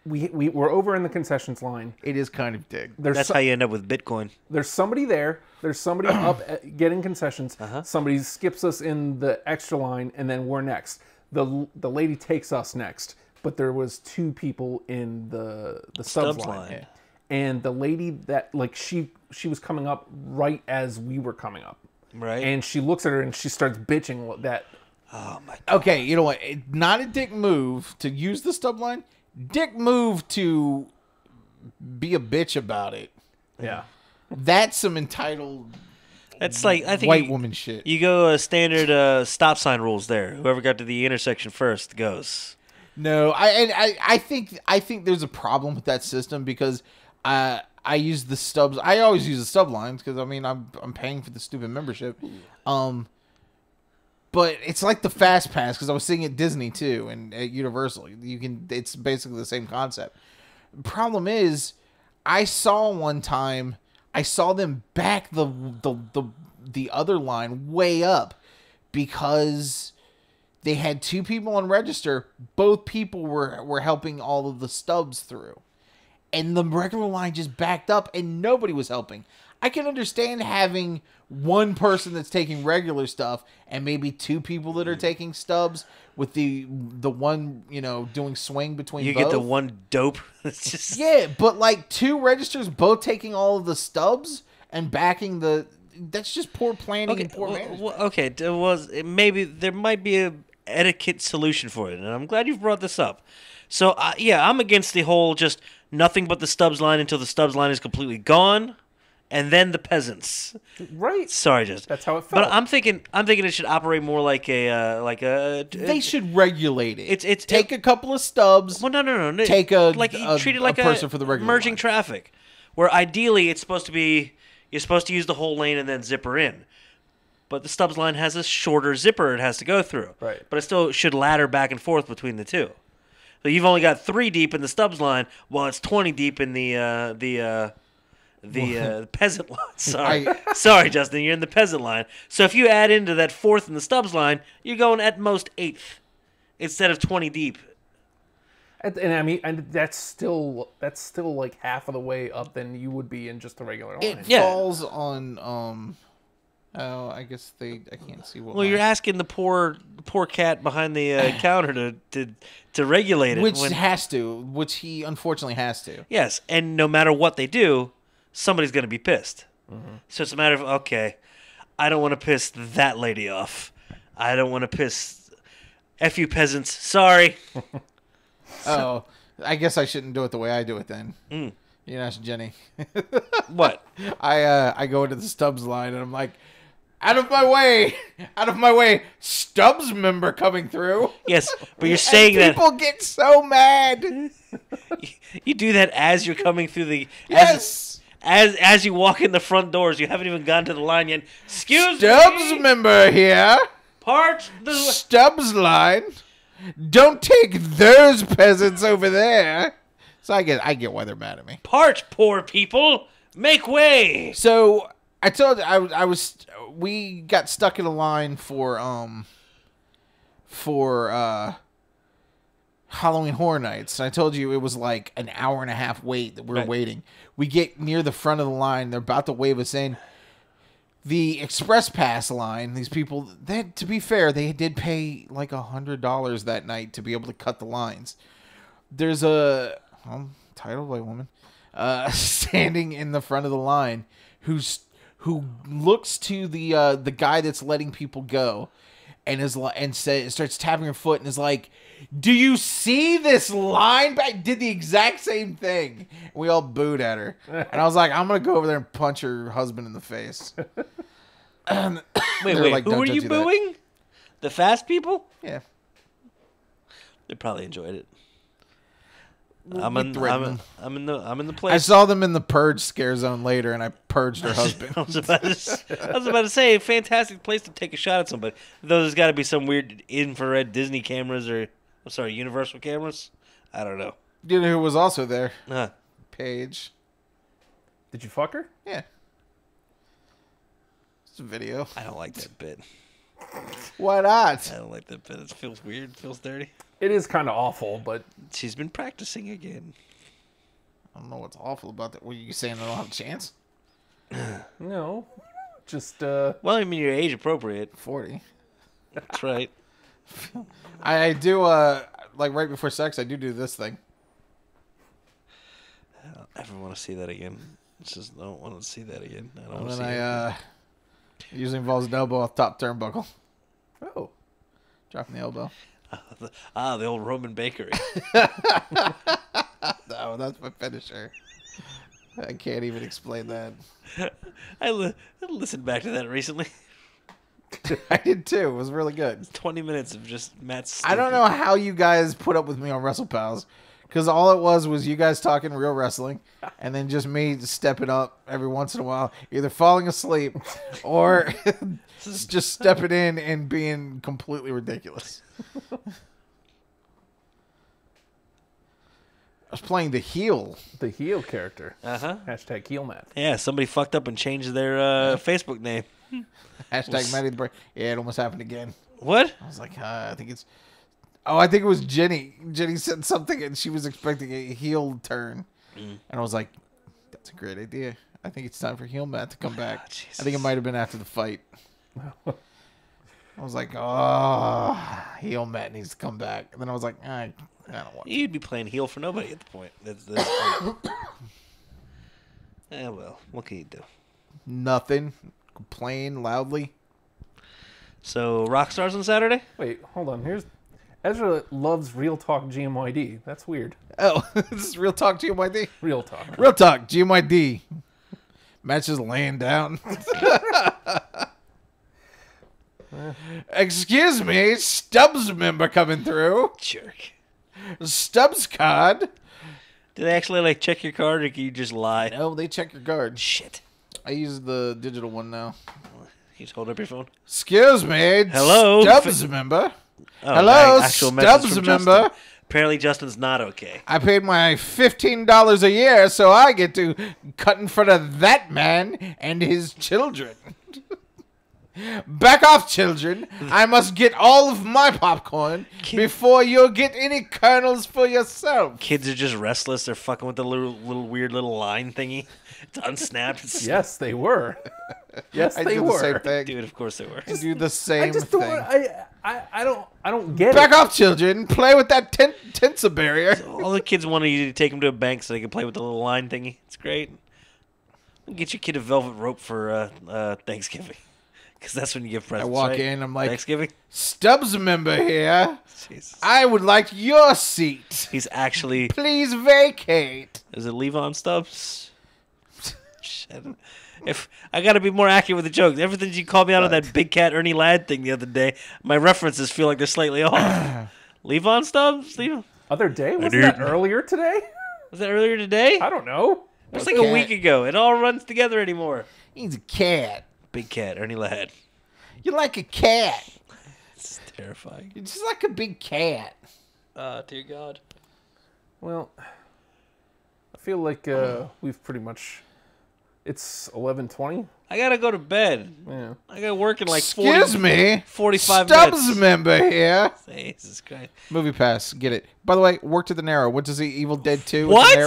we're over in the concessions line. It is kind of dick. There's That's how you end up with Bitcoin. there's somebody there. There's somebody up getting concessions. Somebody skips us in the extra line, and then we're next. The lady takes us next, but there was 2 people in the Stubbs Stubbs line. line. And the lady that like she was coming up right as we were coming up. Right. And she looks at her and she starts bitching that Oh, my God. Okay, you know what? Not a dick move to use the stub line. Dick move to be a bitch about it. yeah. That's some entitled That's like, I think white woman shit. you go standard stop sign rules there. Whoever got to the intersection first goes. No, I think there's a problem with that system because I use the stubs. I always use the stub lines because I mean I'm paying for the stupid membership. But it's like the fast pass because I was seeing at Disney too and at Universal. It's basically the same concept. Problem is, I saw one time. I saw them back the other line way up because they had 2 people on register. Both people were helping all of the stubs through. And the regular line just backed up and nobody was helping. I can understand having one person that's taking regular stuff and maybe 2 people that are taking stubs with the one, doing swing between You both. get the one dope. It's just Yeah, but like 2 registers both taking all of the stubs and backing that's just poor planning and poor management. Okay, maybe there might be a etiquette solution for it, and I'm glad you've brought this up. So yeah, I'm against the whole just nothing but the Stubbs line until the Stubbs line is completely gone, and then the peasants. Right. Sorry, just That's how it felt. But I'm thinking it should operate more like a. They should regulate it. It's take a couple of stubs. Well, no. Take treat it like a person for the regular merging line. traffic, where ideally it's supposed to be you're supposed to use the whole lane and then zipper in, but the Stubbs line has a shorter zipper it has to go through. Right. But it still should ladder back and forth between the two. So you've only got 3 deep in the Stubbs line, while it's 20 deep in the peasant line. Sorry, Justin, you're in the peasant line. So if you add into that 4th in the Stubbs line, you're going at most 8th instead of 20 deep. And I mean, and that's still like half of the way up than you would be in just a regular line. It Yeah. falls on I guess I can't see what. Well, you're line. asking the poor cat behind the counter to regulate it. Which he unfortunately has to. Yes, and no matter what they do, somebody's going to be pissed. Mm-hmm. So it's a matter of, okay, I don't want to piss that lady off. I don't want to piss F you peasants. Sorry. Oh, I guess I shouldn't do it the way I do it then. You know, ask Jenny. What? I go into the Stubbs line and I'm like, out of my way, out of my way, Stubbs member coming through. Yes, but you're saying and that people get so mad. you do that as you're coming through the Yes, as you walk in the front doors. You haven't even gone to the line yet. Excuse Stubbs me. member here. Part the Stubbs line. Don't take those peasants over there. So I get why they're mad at me. part, poor people. Make way. So I told you we got stuck in a line for Halloween Horror Nights. I told you it was like an hour and a half wait that we were waiting. We get near the front of the line. They're about to wave us in. The express pass line, these people, to be fair, they did pay like $100 that night to be able to cut the lines. There's a titled white woman standing in the front of the line who looks to the guy that's letting people go and starts tapping her foot and is like, "Do you see this line back?" Did the exact same thing. We all booed at her. And I was like, I'm going to go over there and punch her husband in the face. Wait, like, who "Don't are you do that." booing? The fast people? Yeah. They probably enjoyed it. We I'm in threatened the I place. saw them in the purge scare zone later, and I purged her husband. I was about to say, fantastic place to take a shot at somebody. Though there's got to be some weird infrared Disney cameras or, Universal cameras. I don't know. You know who was also there? Huh. Paige. Did you fuck her? Yeah. It's a video. I don't like that bit. Why not? I don't like that bit. It feels weird. It feels dirty. It is kind of awful, but She's been practicing again. I don't know what's awful about that. Were you saying I don't have a chance? no. Just, Well, I mean, you're age appropriate. 40. That's right. I do, like right before sex, I do this thing. I don't ever want to see that again. Just don't want to see that again. I don't want And to then see it. it usually involves an elbow off top turnbuckle. oh. Dropping the elbow. The old Roman bakery. No, that's my finisher. I can't even explain that. I listened back to that recently. I did too. It was really good. 20 minutes of just Matt's. I don't know how you guys put up with me on WrestlePals, because all it was you guys talking real wrestling, and then just me stepping up every once in a while, either falling asleep or just stepping in and being completely ridiculous. I was playing the heel. The heel character. Uh-huh. Hashtag heel Matt. Yeah, somebody fucked up and changed their Facebook name. Hashtag Matty the Brain. Yeah, it almost happened again. What? I was like, I think it's... Oh, I think it was Jenny. Jenny said something, and she was expecting a heel turn. And I was like, that's a great idea. I think it's time for heel Matt to come back. I think it might have been after the fight. I was like, oh, heel Matt needs to come back. And then I was like, I don't want to. You'd be playing heel for nobody at the point. That's well, what can you do? Nothing. Complain loudly. So, Rockstars on Saturday? Wait, hold on. Here's Ezra loves Real Talk GMYD. That's weird. Oh, this is Real Talk GMYD? Real Talk. Real Talk GMYD. Matt's just laying down. Excuse me, Stubbs member coming through. Jerk. Stubbs card. Did they actually, check your card, or can you just lie? No, they check your card. Shit. I use the digital one now. You just hold up your phone? Excuse me, Hello? Stubbs member. Oh, Hello, actual message Stubbs from member. Justin. Apparently, Justin's not okay. I paid my $15 a year, so I get to cut in front of that man and his children. Back off, children. I must get all of my popcorn before you get any kernels for yourself. Kids are just restless. They're fucking with the little weird little line thingy. It's unsnapped. It's, Yes, they were. Yes, I they do were. the same thing. Dude, of course they were. I do the I same just thing. don't. I don't get Back it. off, children. Play with that tensor barrier. All the kids want you to take them to a bank so they can play with the little line thingy. It's great. Get your kid a velvet rope for Thanksgiving. Because that's when you give presents, I walk right? in, I'm like, Thanksgiving? Stubbs member here. Jesus. I would like your seat. He's actually Please vacate. Is it Levon Stubbs? Shit. If I got to be more accurate with the jokes. Ever since you called me out on that Big Cat Ernie Ladd thing the other day, my references feel like they're slightly off. Levon Stubbs? Other day? Was that earlier today? Was that earlier today? I don't know. It was like a week ago. It all runs together anymore. He's a cat. Big Cat Ernie Ladd. You're like a cat. It's terrifying. You're just like a big cat. Dear God. Well, I feel like we've pretty much... It's 11:20. I gotta go to bed. Yeah. I gotta work in like Excuse me. 45 Stubbs minutes. member here. Jesus Christ. Movie Pass. Get it. By the way, worked at the Narrow. What does the Evil Dead 2 What? at the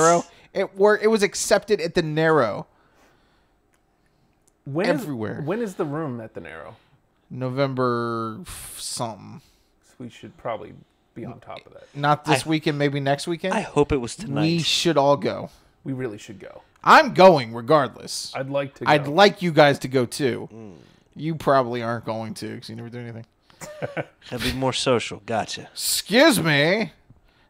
Narrow? It was accepted at the Narrow. Everywhere. When is the room at the Narrow? November something. So we should probably be on top of that. Not this weekend, maybe next weekend. I hope it was tonight. We should all go. We really should go. I'm going regardless. I'd like to go. I'd like you guys to go too. You probably aren't going to because you never do anything. That'd be more social. Gotcha. Excuse me.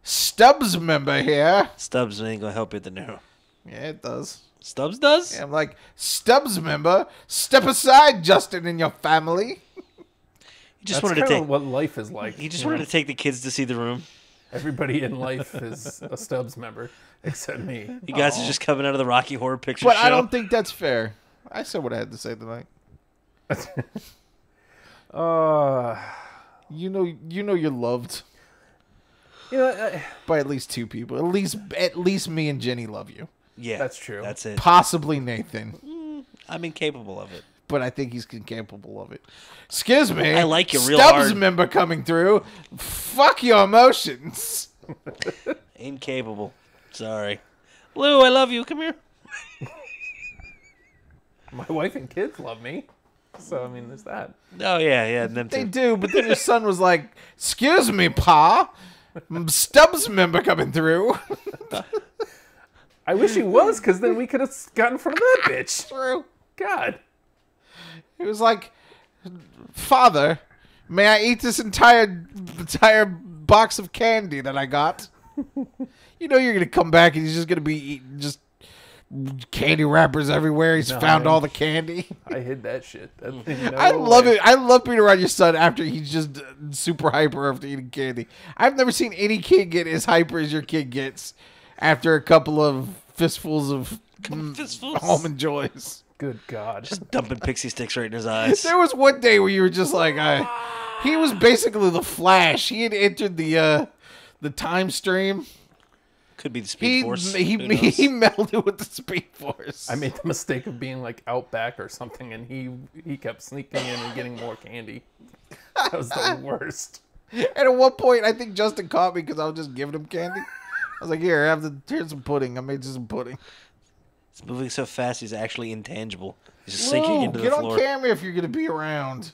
Stubbs member here. Stubbs ain't gonna help you at the Narrow. Yeah, it does. Stubbs does? Yeah, I'm like, Stubbs member, step aside, Justin and your family. He just That's wanted to kinda take. what life is like. He just you wanted know? to take the kids to see the room. Everybody in life is a Stubbs member, except me. You guys are just coming out of the Rocky Horror Picture But Show. I don't think that's fair. I said what I had to say tonight. You know you're loved You know, by at least two people. At least me and Jenny love you. Yeah, That's true. That's it. Possibly Nathan, I'm incapable of it. but I think he's capable of it. Excuse me. I like you real Stubbs hard. member coming through. Fuck your emotions. Incapable. Sorry. Lou, I love you. Come here. my wife and kids love me. So, I mean, there's that. Oh, yeah, them They too. do, but then your son was like, "Excuse me, Pa. Stubbs member coming through." I wish he was, because then we could have gotten in front of that bitch. True. God. He was like, "Father, may I eat this entire box of candy that I got?" You know you're gonna come back and he's just gonna be eating just candy wrappers everywhere. He's found all the candy. I hid that shit. I love it. I love being around your son after he's just super hyper after eating candy. I've never seen any kid get as hyper as your kid gets after a couple of fistfuls of Fistfuls. almond joys. Good God. Just dumping pixie sticks right in his eyes. There was one day where you were just like, he was basically the Flash. He had entered the time stream. Could be the Speed Force. Who He knows? melded with the Speed Force. I made the mistake of being like out back or something, and he kept sneaking in and getting more candy. That was the worst. And at one point, I think Justin caught me because I was just giving him candy. I was like, here's some pudding. I made you some pudding. He's moving so fast, he's actually intangible. He's just sinking into Get the on floor. camera if you're going to be around.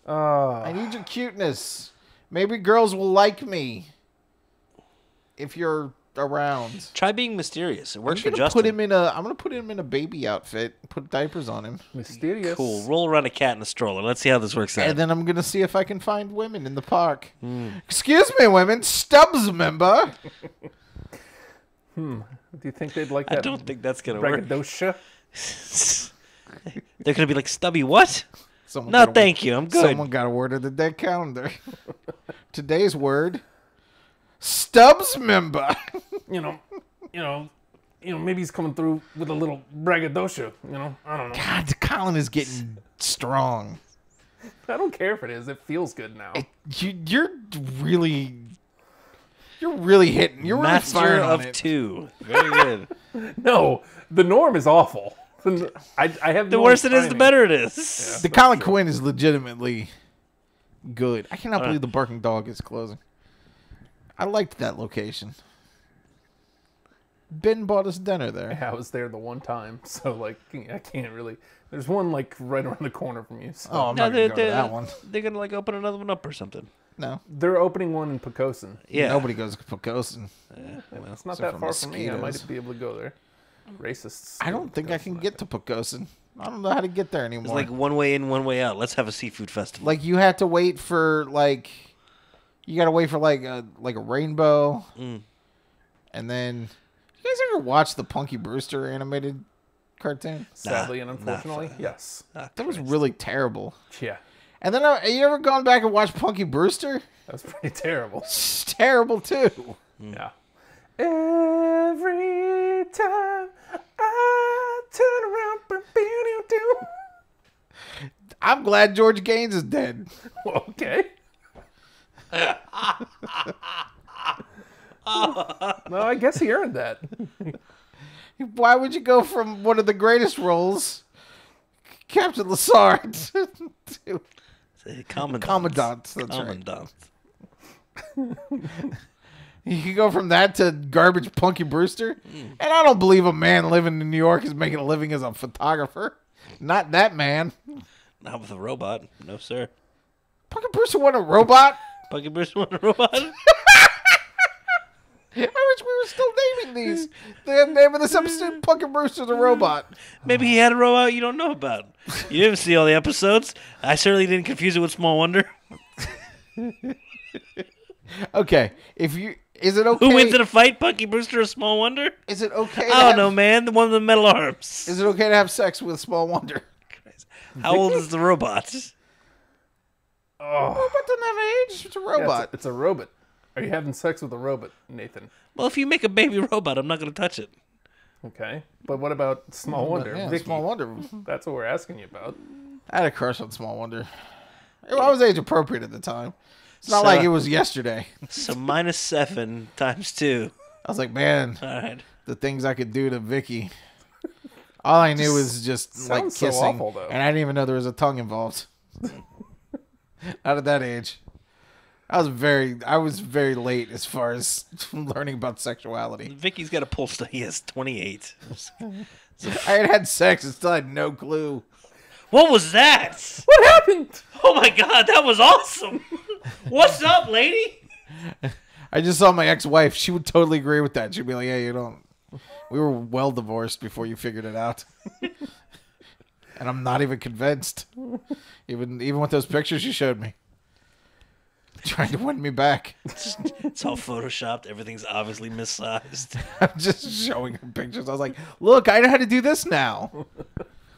I need your cuteness. Maybe girls will like me if you're around. Try being mysterious. It works for I'm gonna Justin. I'm gonna put him in a baby outfit. Put diapers on him. Mysterious. Cool. Roll around a cat in a stroller. Let's see how this works out. And then I'm gonna see if I can find women in the park. Excuse me, women. Stubbs member. Do you think they'd like I that? don't think that's gonna work. Braggadocio? They're gonna be like, Stubby, what? Someone No, got a- thank you. I'm good. Someone got a word of the day calendar. Today's word: Stubbs member. You know, maybe he's coming through with a little braggadocio. You know, I don't know. God, Colin is getting strong. I don't care if it is. It feels good now. You're really hitting. You're really Master firing on of it. two. Very good. No, the norm is awful. I have The no worse it is, the timing. better it is. The Colin Quinn is legitimately good. I cannot believe the Barking Dog is closing. I liked that location. Ben bought us dinner there. Yeah, I was there the one time, so like I can't really. There's one like right around the corner from you. So. Oh, I'm No, not gonna go to that one. They're gonna like open another one up or something. No, They're opening one in Pocosin. Yeah. nobody goes to Pocosin. It's not except that for far from me. I mosquitoes. might be able to go there. Racists. I don't think I can get to Pocosin. I don't know how to get there It's anymore. like one way in, one way out. Let's have a seafood festival. Like you had to wait for you got to wait for like a rainbow, and then You guys ever watch the Punky Brewster animated cartoon? Sadly and unfortunately, yes. That was really terrible. Yeah, And then you ever gone back and watched Punky Brewster? that was pretty terrible. It's terrible too. Yeah. Every time I turn around, I'm glad George Gaines is dead. okay. No, I guess he earned that. Why would you go from one of the greatest roles, Captain Lassard, to Commandant. Commandant? That's right. Commandant. You can go from that to garbage Punky Brewster. And I don't believe a man living in New York is making a living as a photographer. Not that man. Not with a robot. No, sir. Punky Brewster wasn't a robot. Punky Brewster was a robot? I wish we were still naming these. The name of this episode, Punky Brewster's a robot. Maybe he had a robot you don't know about. You didn't see all the episodes. I certainly didn't confuse it with Small Wonder. Okay, is it okay? Who wins in a fight, Punky Brewster or Small Wonder? Is it okay? I don't know, man. The one with the metal arms. Is it okay to have sex with Small Wonder? How old is the robot? Oh, Robot doesn't have age. It's a yeah, robot. it's a robot. Are you having sex with a robot, Nathan? Well, if you make a baby robot, I'm not going to touch it. Okay, but what about Small Wonder? Yeah, Vicky? Small Wonder. That's what we're asking you about. I had a crush on Small Wonder. I was age appropriate at the time. It's not So- like it was yesterday. So -7 times 2. I was like, man, All right. the things I could do to Vicky. All I knew was just like sounds so kissing, awful, though. and I didn't even know there was a tongue involved. Not at that age. I was very late as far as learning about sexuality. Vicky's got a pulse. He has 28. I had sex and still had no clue. What was that? What happened? Oh my god, that was awesome. What's up, lady? I just saw my ex-wife. She would totally agree with that. She'd be like, "Yeah, you don't. We were well divorced before you figured it out." And I'm not even convinced. Even with those pictures you showed me, trying to win me back. It's all photoshopped. Everything's obviously missized. I'm just showing her pictures. I was like, "Look, I know how to do this now."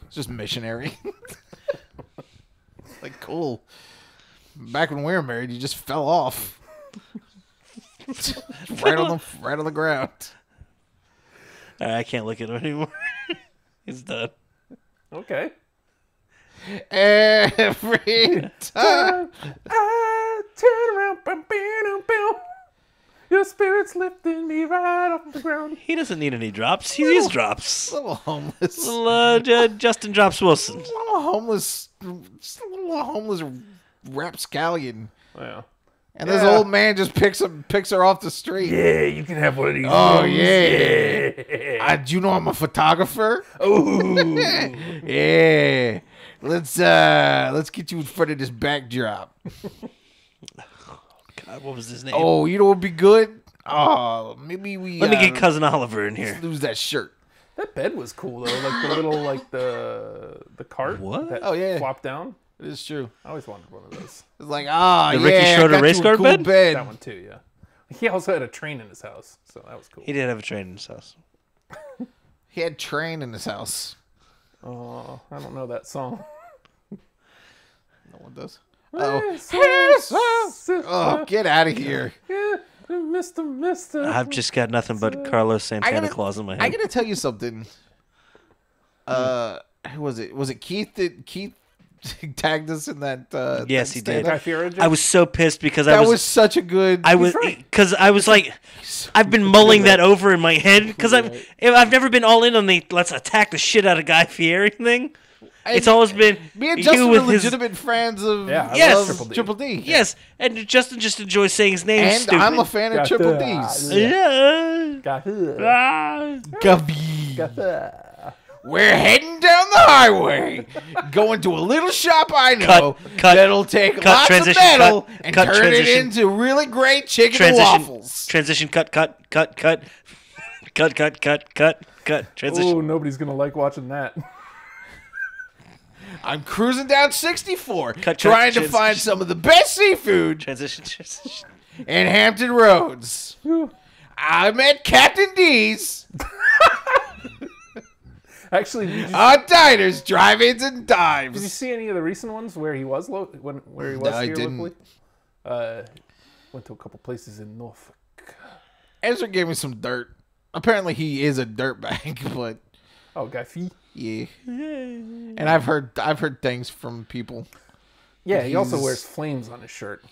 It's just missionary. Like, cool. Back when we were married, you just fell off. right on the ground. All right, I can't look at him anymore. He's done. Okay. Every time. I turn around, your spirit's lifting me right off the ground. He doesn't need any drops. He needs drops. Little homeless. Little Justin Drops Wilson. Little homeless. Just a little homeless rapscallion. Yeah. And this old man just picks her off the street. Yeah, you can have one of these. Oh ones. yeah. Do you know I'm a photographer? Ooh. Yeah. Let's get you in front of this backdrop. God, what was his name? Oh, you know what would be good? Oh, maybe we Let me get Cousin Oliver in here. lose that shirt. That bed was cool though, like the little like the cart. What? That Oh, yeah. flopped down. It is true. I always wanted one of those. It's like, The Ricky yeah, Schroeder I got race you a car cool bed? That one too, yeah. He also had a train in his house, so that was cool. He did have a train in his house. He had train in his house. Oh, I don't know that song. No one does. Oh, get out of here. Yeah, Mister. I've just got nothing but Carlos Santana gotta- Claus in my I head. gotta tell you something. Who was it? Was it Keith that Keith tagged us in that? Yes, that he did. stand-up? Guy Fieri joke? I was so pissed because That I was was such a good. I was right. because I was like, I've been mulling that over in my head because I've never been all in on the let's attack the shit out of Guy Fieri thing. It's always been me and you Justin with are his legitimate fans of Yeah, I Yes. love Triple D. yes, and Justin just enjoys saying his name. And stupid. I'm a fan of Got Triple the- D's. Yeah. Got Gubby. We're heading down the highway, going to a little shop I know Cut. that'll take Cut. lots Transition. of metal Cut. and Cut. turn Transition. it into really great chicken and Transition. waffles. Transition. Cut. Transition. Oh, nobody's gonna like watching that. I'm cruising down 64, Cut. trying to Transition. find some of the best seafood Transition. in Hampton Roads. I'm at Captain D's Actually, did you, on diners, drive-ins, and did you dives. see any of the recent ones where he was where he was No, I here didn't. locally? Went to a couple places in Norfolk. Ezra gave me some dirt. Apparently, he is a dirtbag, but Oh, Guy Fee. yeah. And I've heard things from people. Yeah, he also He's- wears flames on his shirt.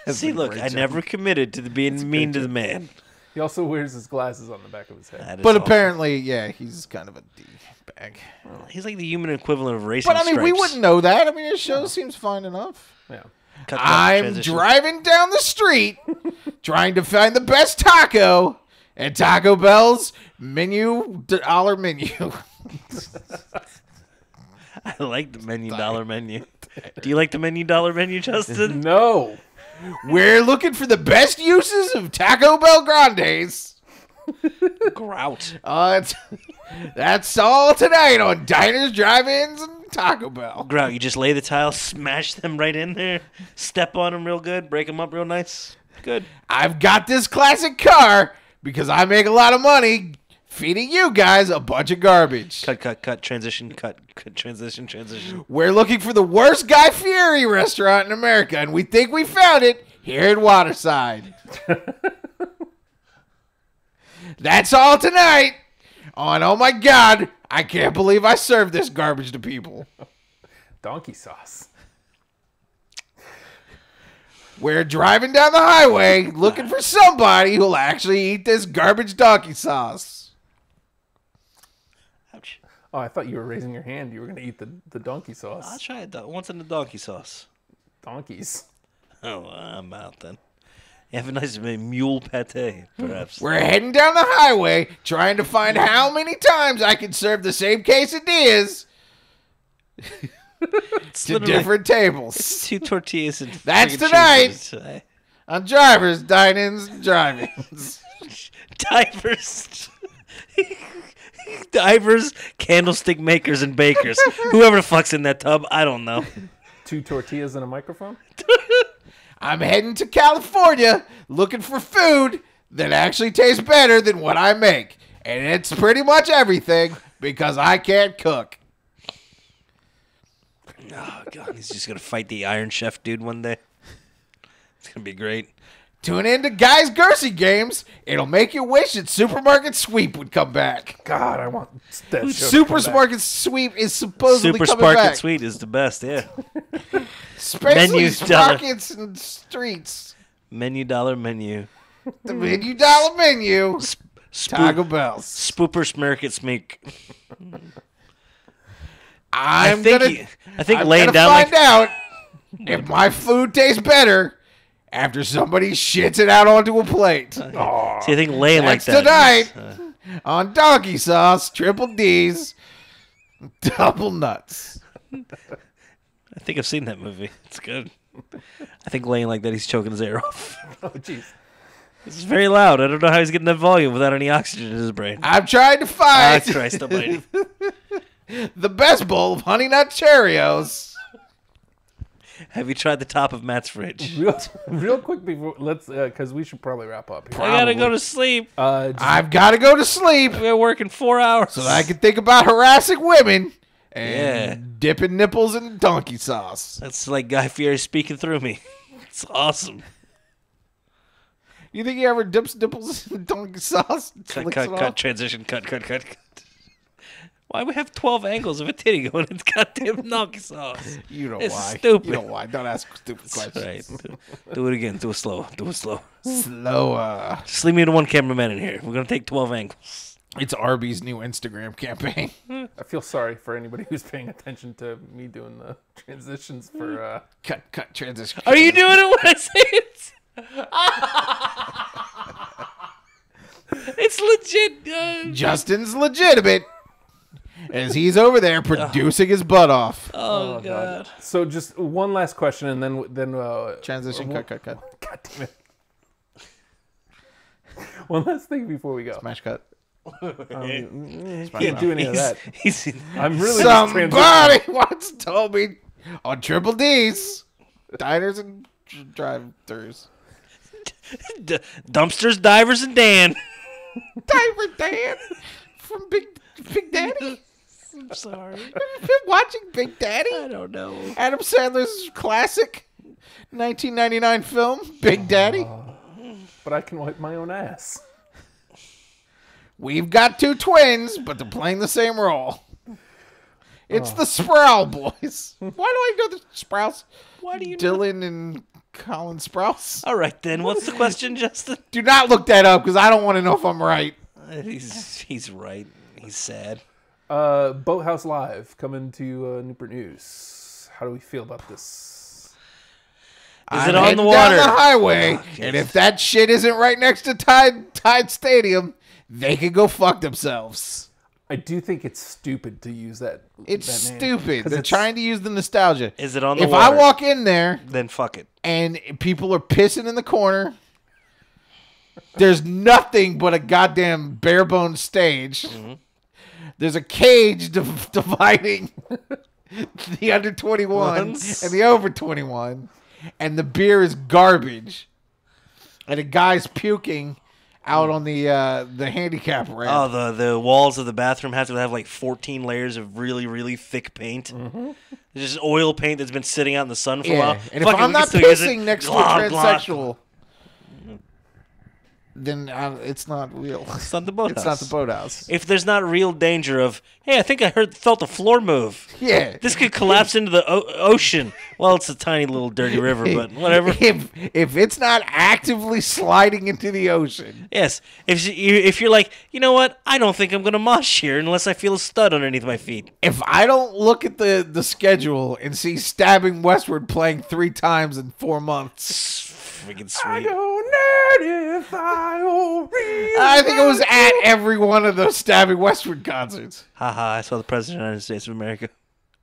See, look, I never committed to being mean to the man. He also wears his glasses on the back of his head. That is But awful. apparently, yeah, he's kind of a D-bag. He's like the human equivalent of racing But I mean, we stripes. wouldn't know that. I mean, his show seems fine enough. Yeah. Cut, I'm transition. driving down the street trying to find the best taco at Taco Bell's dollar menu. I like the menu dollar menu. Do you like the menu dollar menu, Justin? No. We're looking for the best uses of Taco Bell Grandes. Grout. That's all tonight on Diners, Drive-Ins, and Taco Bell. Grout. You just lay the tile, smash them right in there, step on them real good, break them up real nice. Good. I've got this classic car because I make a lot of money feeding you guys a bunch of garbage. Cut, transition, cut, transition. We're looking for the worst Guy Fieri restaurant in America, and we think we found it here in Waterside. That's all tonight on Oh My God, I Can't Believe I Served This Garbage to People. Donkey sauce. We're driving down the highway looking for somebody who'll actually eat this garbage donkey sauce. Ouch. Oh, I thought you were raising your hand. You were going to eat the donkey I'll sauce. try it. Once in the donkey sauce. Donkeys. Oh, I'm out then. You have a nice mule pate, perhaps. We're heading down the highway trying to find how many times I can serve the same quesadillas It's to literally different tables. 2 tortillas and That's friggin' cheese tonight. on On drivers, dine-ins, and drive-ins. it. Divers. Divers, candlestick makers, and bakers. Whoever the fuck's in that tub, I don't know. 2 tortillas and a microphone. I'm heading to California looking for food that actually tastes better than what I make. And it's pretty much everything because I can't cook. Oh, God. He's just going to fight the Iron Chef dude one day. It's going to be great. Tune in to Guys Gersey Games. It'll make you wish that Supermarket Sweep would come back. God, I want that show to come back. Supermarket Sweep is supposedly Super coming Spark back. and Sweet is the best, yeah. Especially Menu dollar. Sprockets and Streets. Menu dollar menu. The menu dollar menu. Taco Spoop, Bell's. Spooper Smirket Smeek. I'm think gonna laying down find like out if my food tastes better after somebody shits it out onto a plate. See, I think laying like That's that. tonight on Donkey Sauce, Triple D's, Double Nuts. I think I've seen that movie. It's good. I think laying like that, he's choking his air off. Oh, jeez. This is very loud. I don't know how he's getting that volume without any oxygen in his brain. I'm trying to Ah, find Christ almighty. the best bowl of Honey Nut Cheerios. Have you tried the top of Matt's fridge? Real quick before let's because we should probably wrap up here. I gotta go to sleep. I've got to go to sleep We're working 4 hours. so that I can think about harassing women and Yeah. dipping nipples in donkey sauce. That's like Guy Fieri speaking through me. It's awesome. You think he ever dips nipples in donkey sauce? Cut, transition, cut. Why we have 12 angles of a titty going in goddamn donkey sauce? You know It's why. stupid. You know why. Don't ask stupid Right. questions. Do it again. Do it slow. Slower. Just leave me to one cameraman in here. We're gonna take 12 angles. It's Arby's new Instagram campaign. I feel sorry for anybody who's paying attention to me doing the transitions for. Cut, transition. Are you doing it when I say it? It's legit. Justin's legitimate as he's over there producing his butt off. Oh, God. So just one last question, and then Transition, cut. God damn it. One last thing before we go. Smash cut. Can't do any of that. He's I'm really just transitioning. Somebody once told me on Triple D's, diners and drive-thrus. Dumpsters, Divers, and Dan. Diver Dan from Big Daddy. I'm sorry. Have you been watching Big Daddy? I don't know. Adam Sandler's classic 1999 film, Big Daddy. But I can wipe my own ass. We've got two twins, but they're playing the same role. It's the Sproul boys. Why do I know the Sprouls? Why do you know? Dylan and Colin Sprouse. All right, then. What's the question, Justin? Do not look that up because I don't want to know if I'm right. He's right. He's sad. Boathouse Live coming to Newport News. How do we feel about this? Is it I'm on the heading water? down the highway, Fuck, and yes. if that shit isn't right next to Tide Stadium, they could go fuck themselves. I do think it's stupid to use that. It's that name. stupid. 'Cause They're it's- trying to use the nostalgia. Is it on the If water? I walk in there Then fuck it. and people are pissing in the corner, there's nothing but a goddamn bare bones stage. Mm-hmm. There's a cage dividing the under 21 Ones. and the over 21, and the beer is garbage. And a guy's puking out on the handicap ramp. Oh, the walls of the bathroom have to have like 14 layers of really, really thick paint. It's just oil paint that's been sitting out in the sun for a while. And if Fuck it, I'm we not can still use it. pissing next to a Glop, glop. transsexual, then it's not real. It's not the boathouse. It's not the boathouse. If there's not real danger of, hey, I think I felt the floor move. Yeah. This could collapse into the ocean. Well, it's a tiny little dirty river, but whatever. If it's not actively sliding into the ocean, Yes. If you're like, you know what? I don't think I'm going to mosh here unless I feel a stud underneath my feet. if I don't look at the schedule and see Stabbing Westward playing 3 times in 4 months, It's freaking sweet. I think it was at every one of those Stabbing Westward concerts. Haha, I saw the President of the United States of America.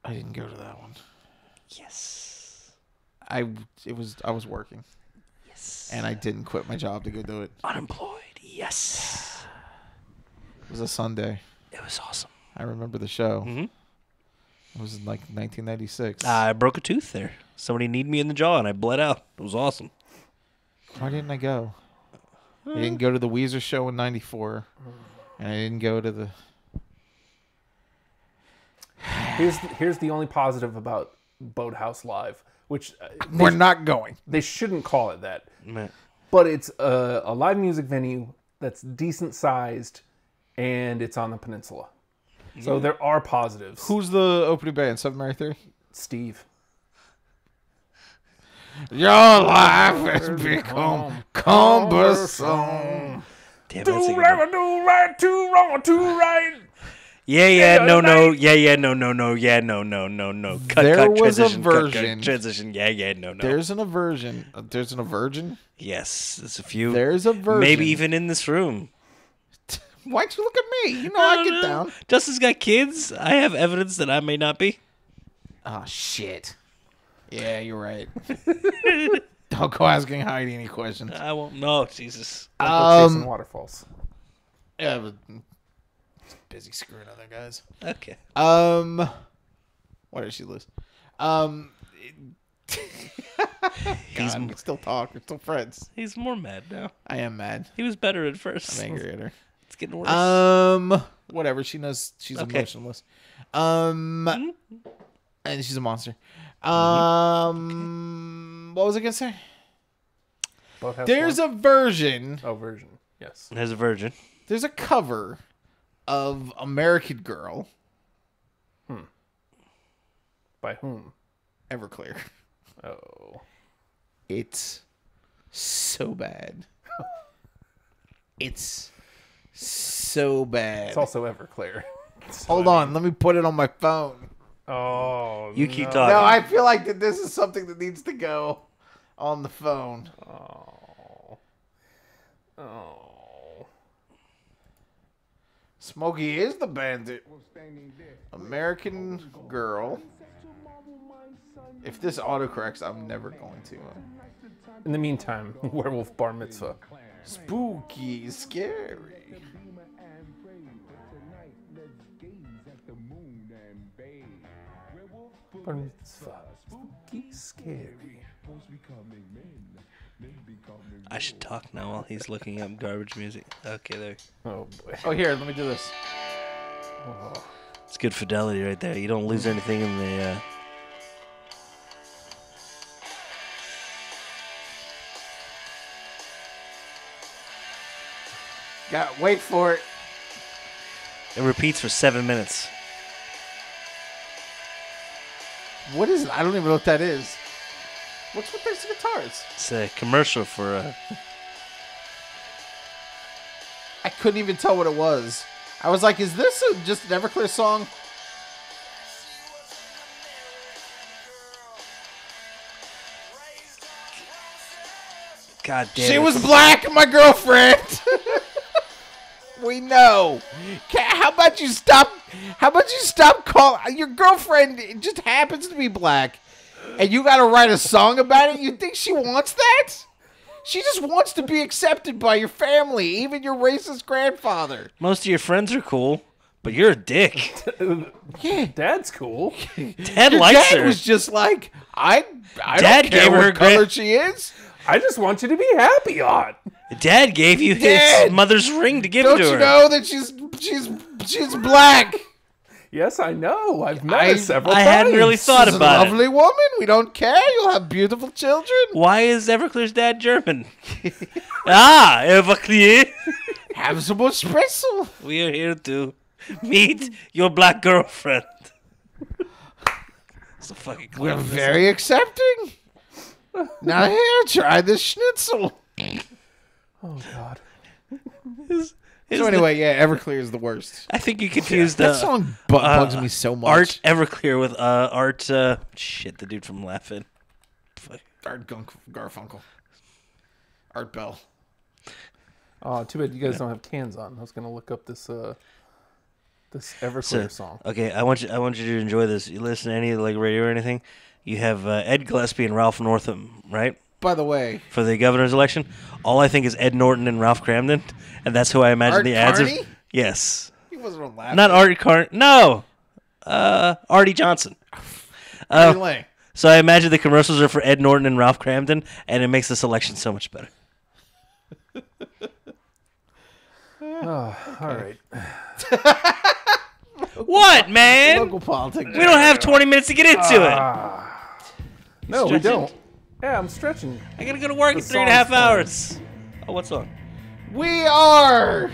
I didn't go to that one. Yes. I was working. Yes. And I didn't quit my job to go do it. Unemployed. Yes. It was a Sunday. It was awesome. I remember the show. Mhm. It was in like 1996. I broke a tooth there. Somebody kneed me in the jaw and I bled out. It was awesome. Why didn't I go? I didn't go to the Weezer show in 94. And I didn't go to the... Here's the only positive about Boathouse Live, which We're not going. they shouldn't call it that. Man. But it's a live music venue that's decent sized, and it's on the peninsula. So there are positives. Who's the opening band? 7 Mary 3? Steve? Your life has become cumbersome. Damn, that's a good one. do right, too wrong, too right. Yeah, no, no. Yeah, no, no, no. Yeah, no, no, no, no. Cut, There cut, was a transition, cut, version. cut, transition. Yeah, no, no. There's an aversion. There's an aversion? Yes, there's a few. There's a version. Maybe even in this room. Why'd you look at me? You know I get down. Justin's got kids. I have evidence that I may not be. Oh, shit. Yeah, you're right. Don't go asking Heidi any questions. I won't know. Jesus. Chasing waterfalls. Yeah, but busy screwing other guys. Okay. Why did she lose? God, we still talk. We're still friends. He's more mad now. I am mad. He was better at first. I'm angry at her. It's getting worse. Whatever. She knows she's Okay. emotionless. And she's a monster. What was I gonna say? Boathouse There's Live? a version. version. Yes. As a virgin. There's a cover of American Girl, By whom? Everclear. Oh. It's so bad. It's so bad. It's also Everclear. Hold on, let me put it on my phone. Oh. You keep No, talking. I feel like that this is something that needs to go on the phone. Oh. Smokey is the bandit. American Girl. If this autocorrects, I'm never going to. In the meantime, Werewolf Bar Mitzvah. Spooky, scary. Bar Mitzvah. Spooky, scary. I should talk now while he's looking up garbage music. Okay, there. Oh boy. Oh, here, let me do this. It's good fidelity right there. You don't lose anything in the. Wait for it. It repeats for 7 minutes. What is it? I don't even know what that is. What's with those guitars? It's a commercial for. I couldn't even tell what it was. I was like, is this just an Everclear song? God damn. She was black, my girlfriend. We know. How about you stop? How about you stop calling your girlfriend? It just happens to be black, and you got to write a song about it. You think she wants that? She just wants to be accepted by your family, even your racist grandfather. Most of your friends are cool, but you're a dick. Yeah, Dad's cool. Dad your likes dad her. was just like, I Dad don't care gave her what color she is. I just want you to be happy, Aunt. Dad gave you Dad! his mother's ring to give Don't to you her. know that she's black? Yes, I know. I've met her several I times. hadn't really thought She's about a lovely woman. We don't care. You'll have beautiful children. Why is Everclear's dad German? Everclear. Have some more espresso. We are here to meet your black girlfriend. It's a fucking We're clever. very accepting. Now here, try this schnitzel. Oh God. So anyway, yeah, Everclear is the worst. I think you confused That song bugs me so much. Art Everclear with Art. Shit, the dude from Laughing. Art Garfunkel. Art Bell. Oh, too bad you guys don't have cans on. I was gonna look up this this Everclear song. Okay, I want you to enjoy this. You listen to any like radio or anything. You have Ed Gillespie and Ralph Northam, right? By the way, For the governor's election, all I think is Ed Norton and Ralph Cramden, and that's who I imagine Art the ads Carney? of. Yes, he wasn't on Laughing. not Art Carney. No, Artie Johnson. Artie Lang. So I imagine the commercials are for Ed Norton and Ralph Cramden, and it makes the selection so much better. Oh, all right. What, man? Local politics. We don't have 20 minutes to get into it. No, we Stretching? don't. Yeah, I'm stretching. I gotta go to work in The 3.5 song's hours. Oh, what song? We are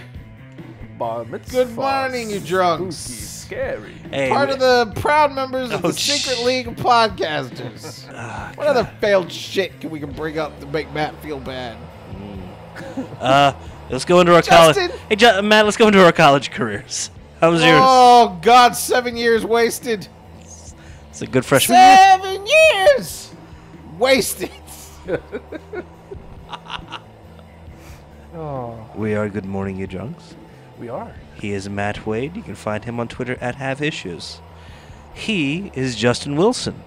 Bar mitzvah, Good morning, you drunks. Spooky, scary. Hey, part of the proud members of Oh, the Secret League of Podcasters. What other failed shit can we bring up to make Matt feel bad? let's go into our college. Justin! Hey, Matt, let's go into our college careers. How was yours? Oh God, 7 years wasted. It's a good freshman year. 7 years wasted. Oh, We are Good Morning, You Drunks. we are. He is Matt Wade. You can find him on Twitter at Have Issues. He is Justin Wilson.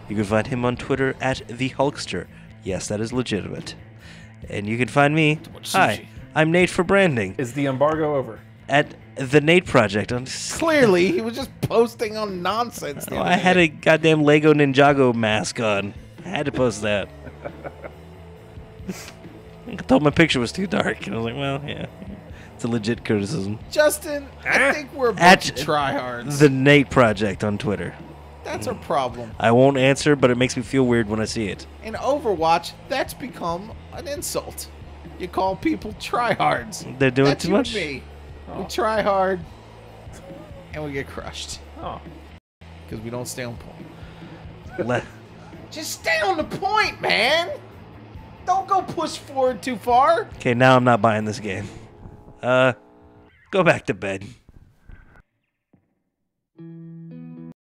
You can find him on Twitter at The Hulkster. Yes, that is legitimate. And you can find me. Hi, I'm Nate for Branding Is the embargo over? at The Nate Project. Clearly, he was just posting on nonsense. the Oh, other I had day. a goddamn Lego Ninjago mask on. I had to post that. I thought my picture was too dark, and I was like, well, yeah. It's a legit criticism. Justin, I think we're a bunch of At tryhards. The Nate Project on Twitter. That's our problem. I won't answer, but it makes me feel weird when I see it. In Overwatch, that's become an insult. You call people tryhards. They're doing That's too you much. and me. We try hard, and we get crushed Oh, because we don't stay on point. Le- Just stay on the point, man. Don't go push forward too far. okay, now I'm not buying this game. Go back to bed.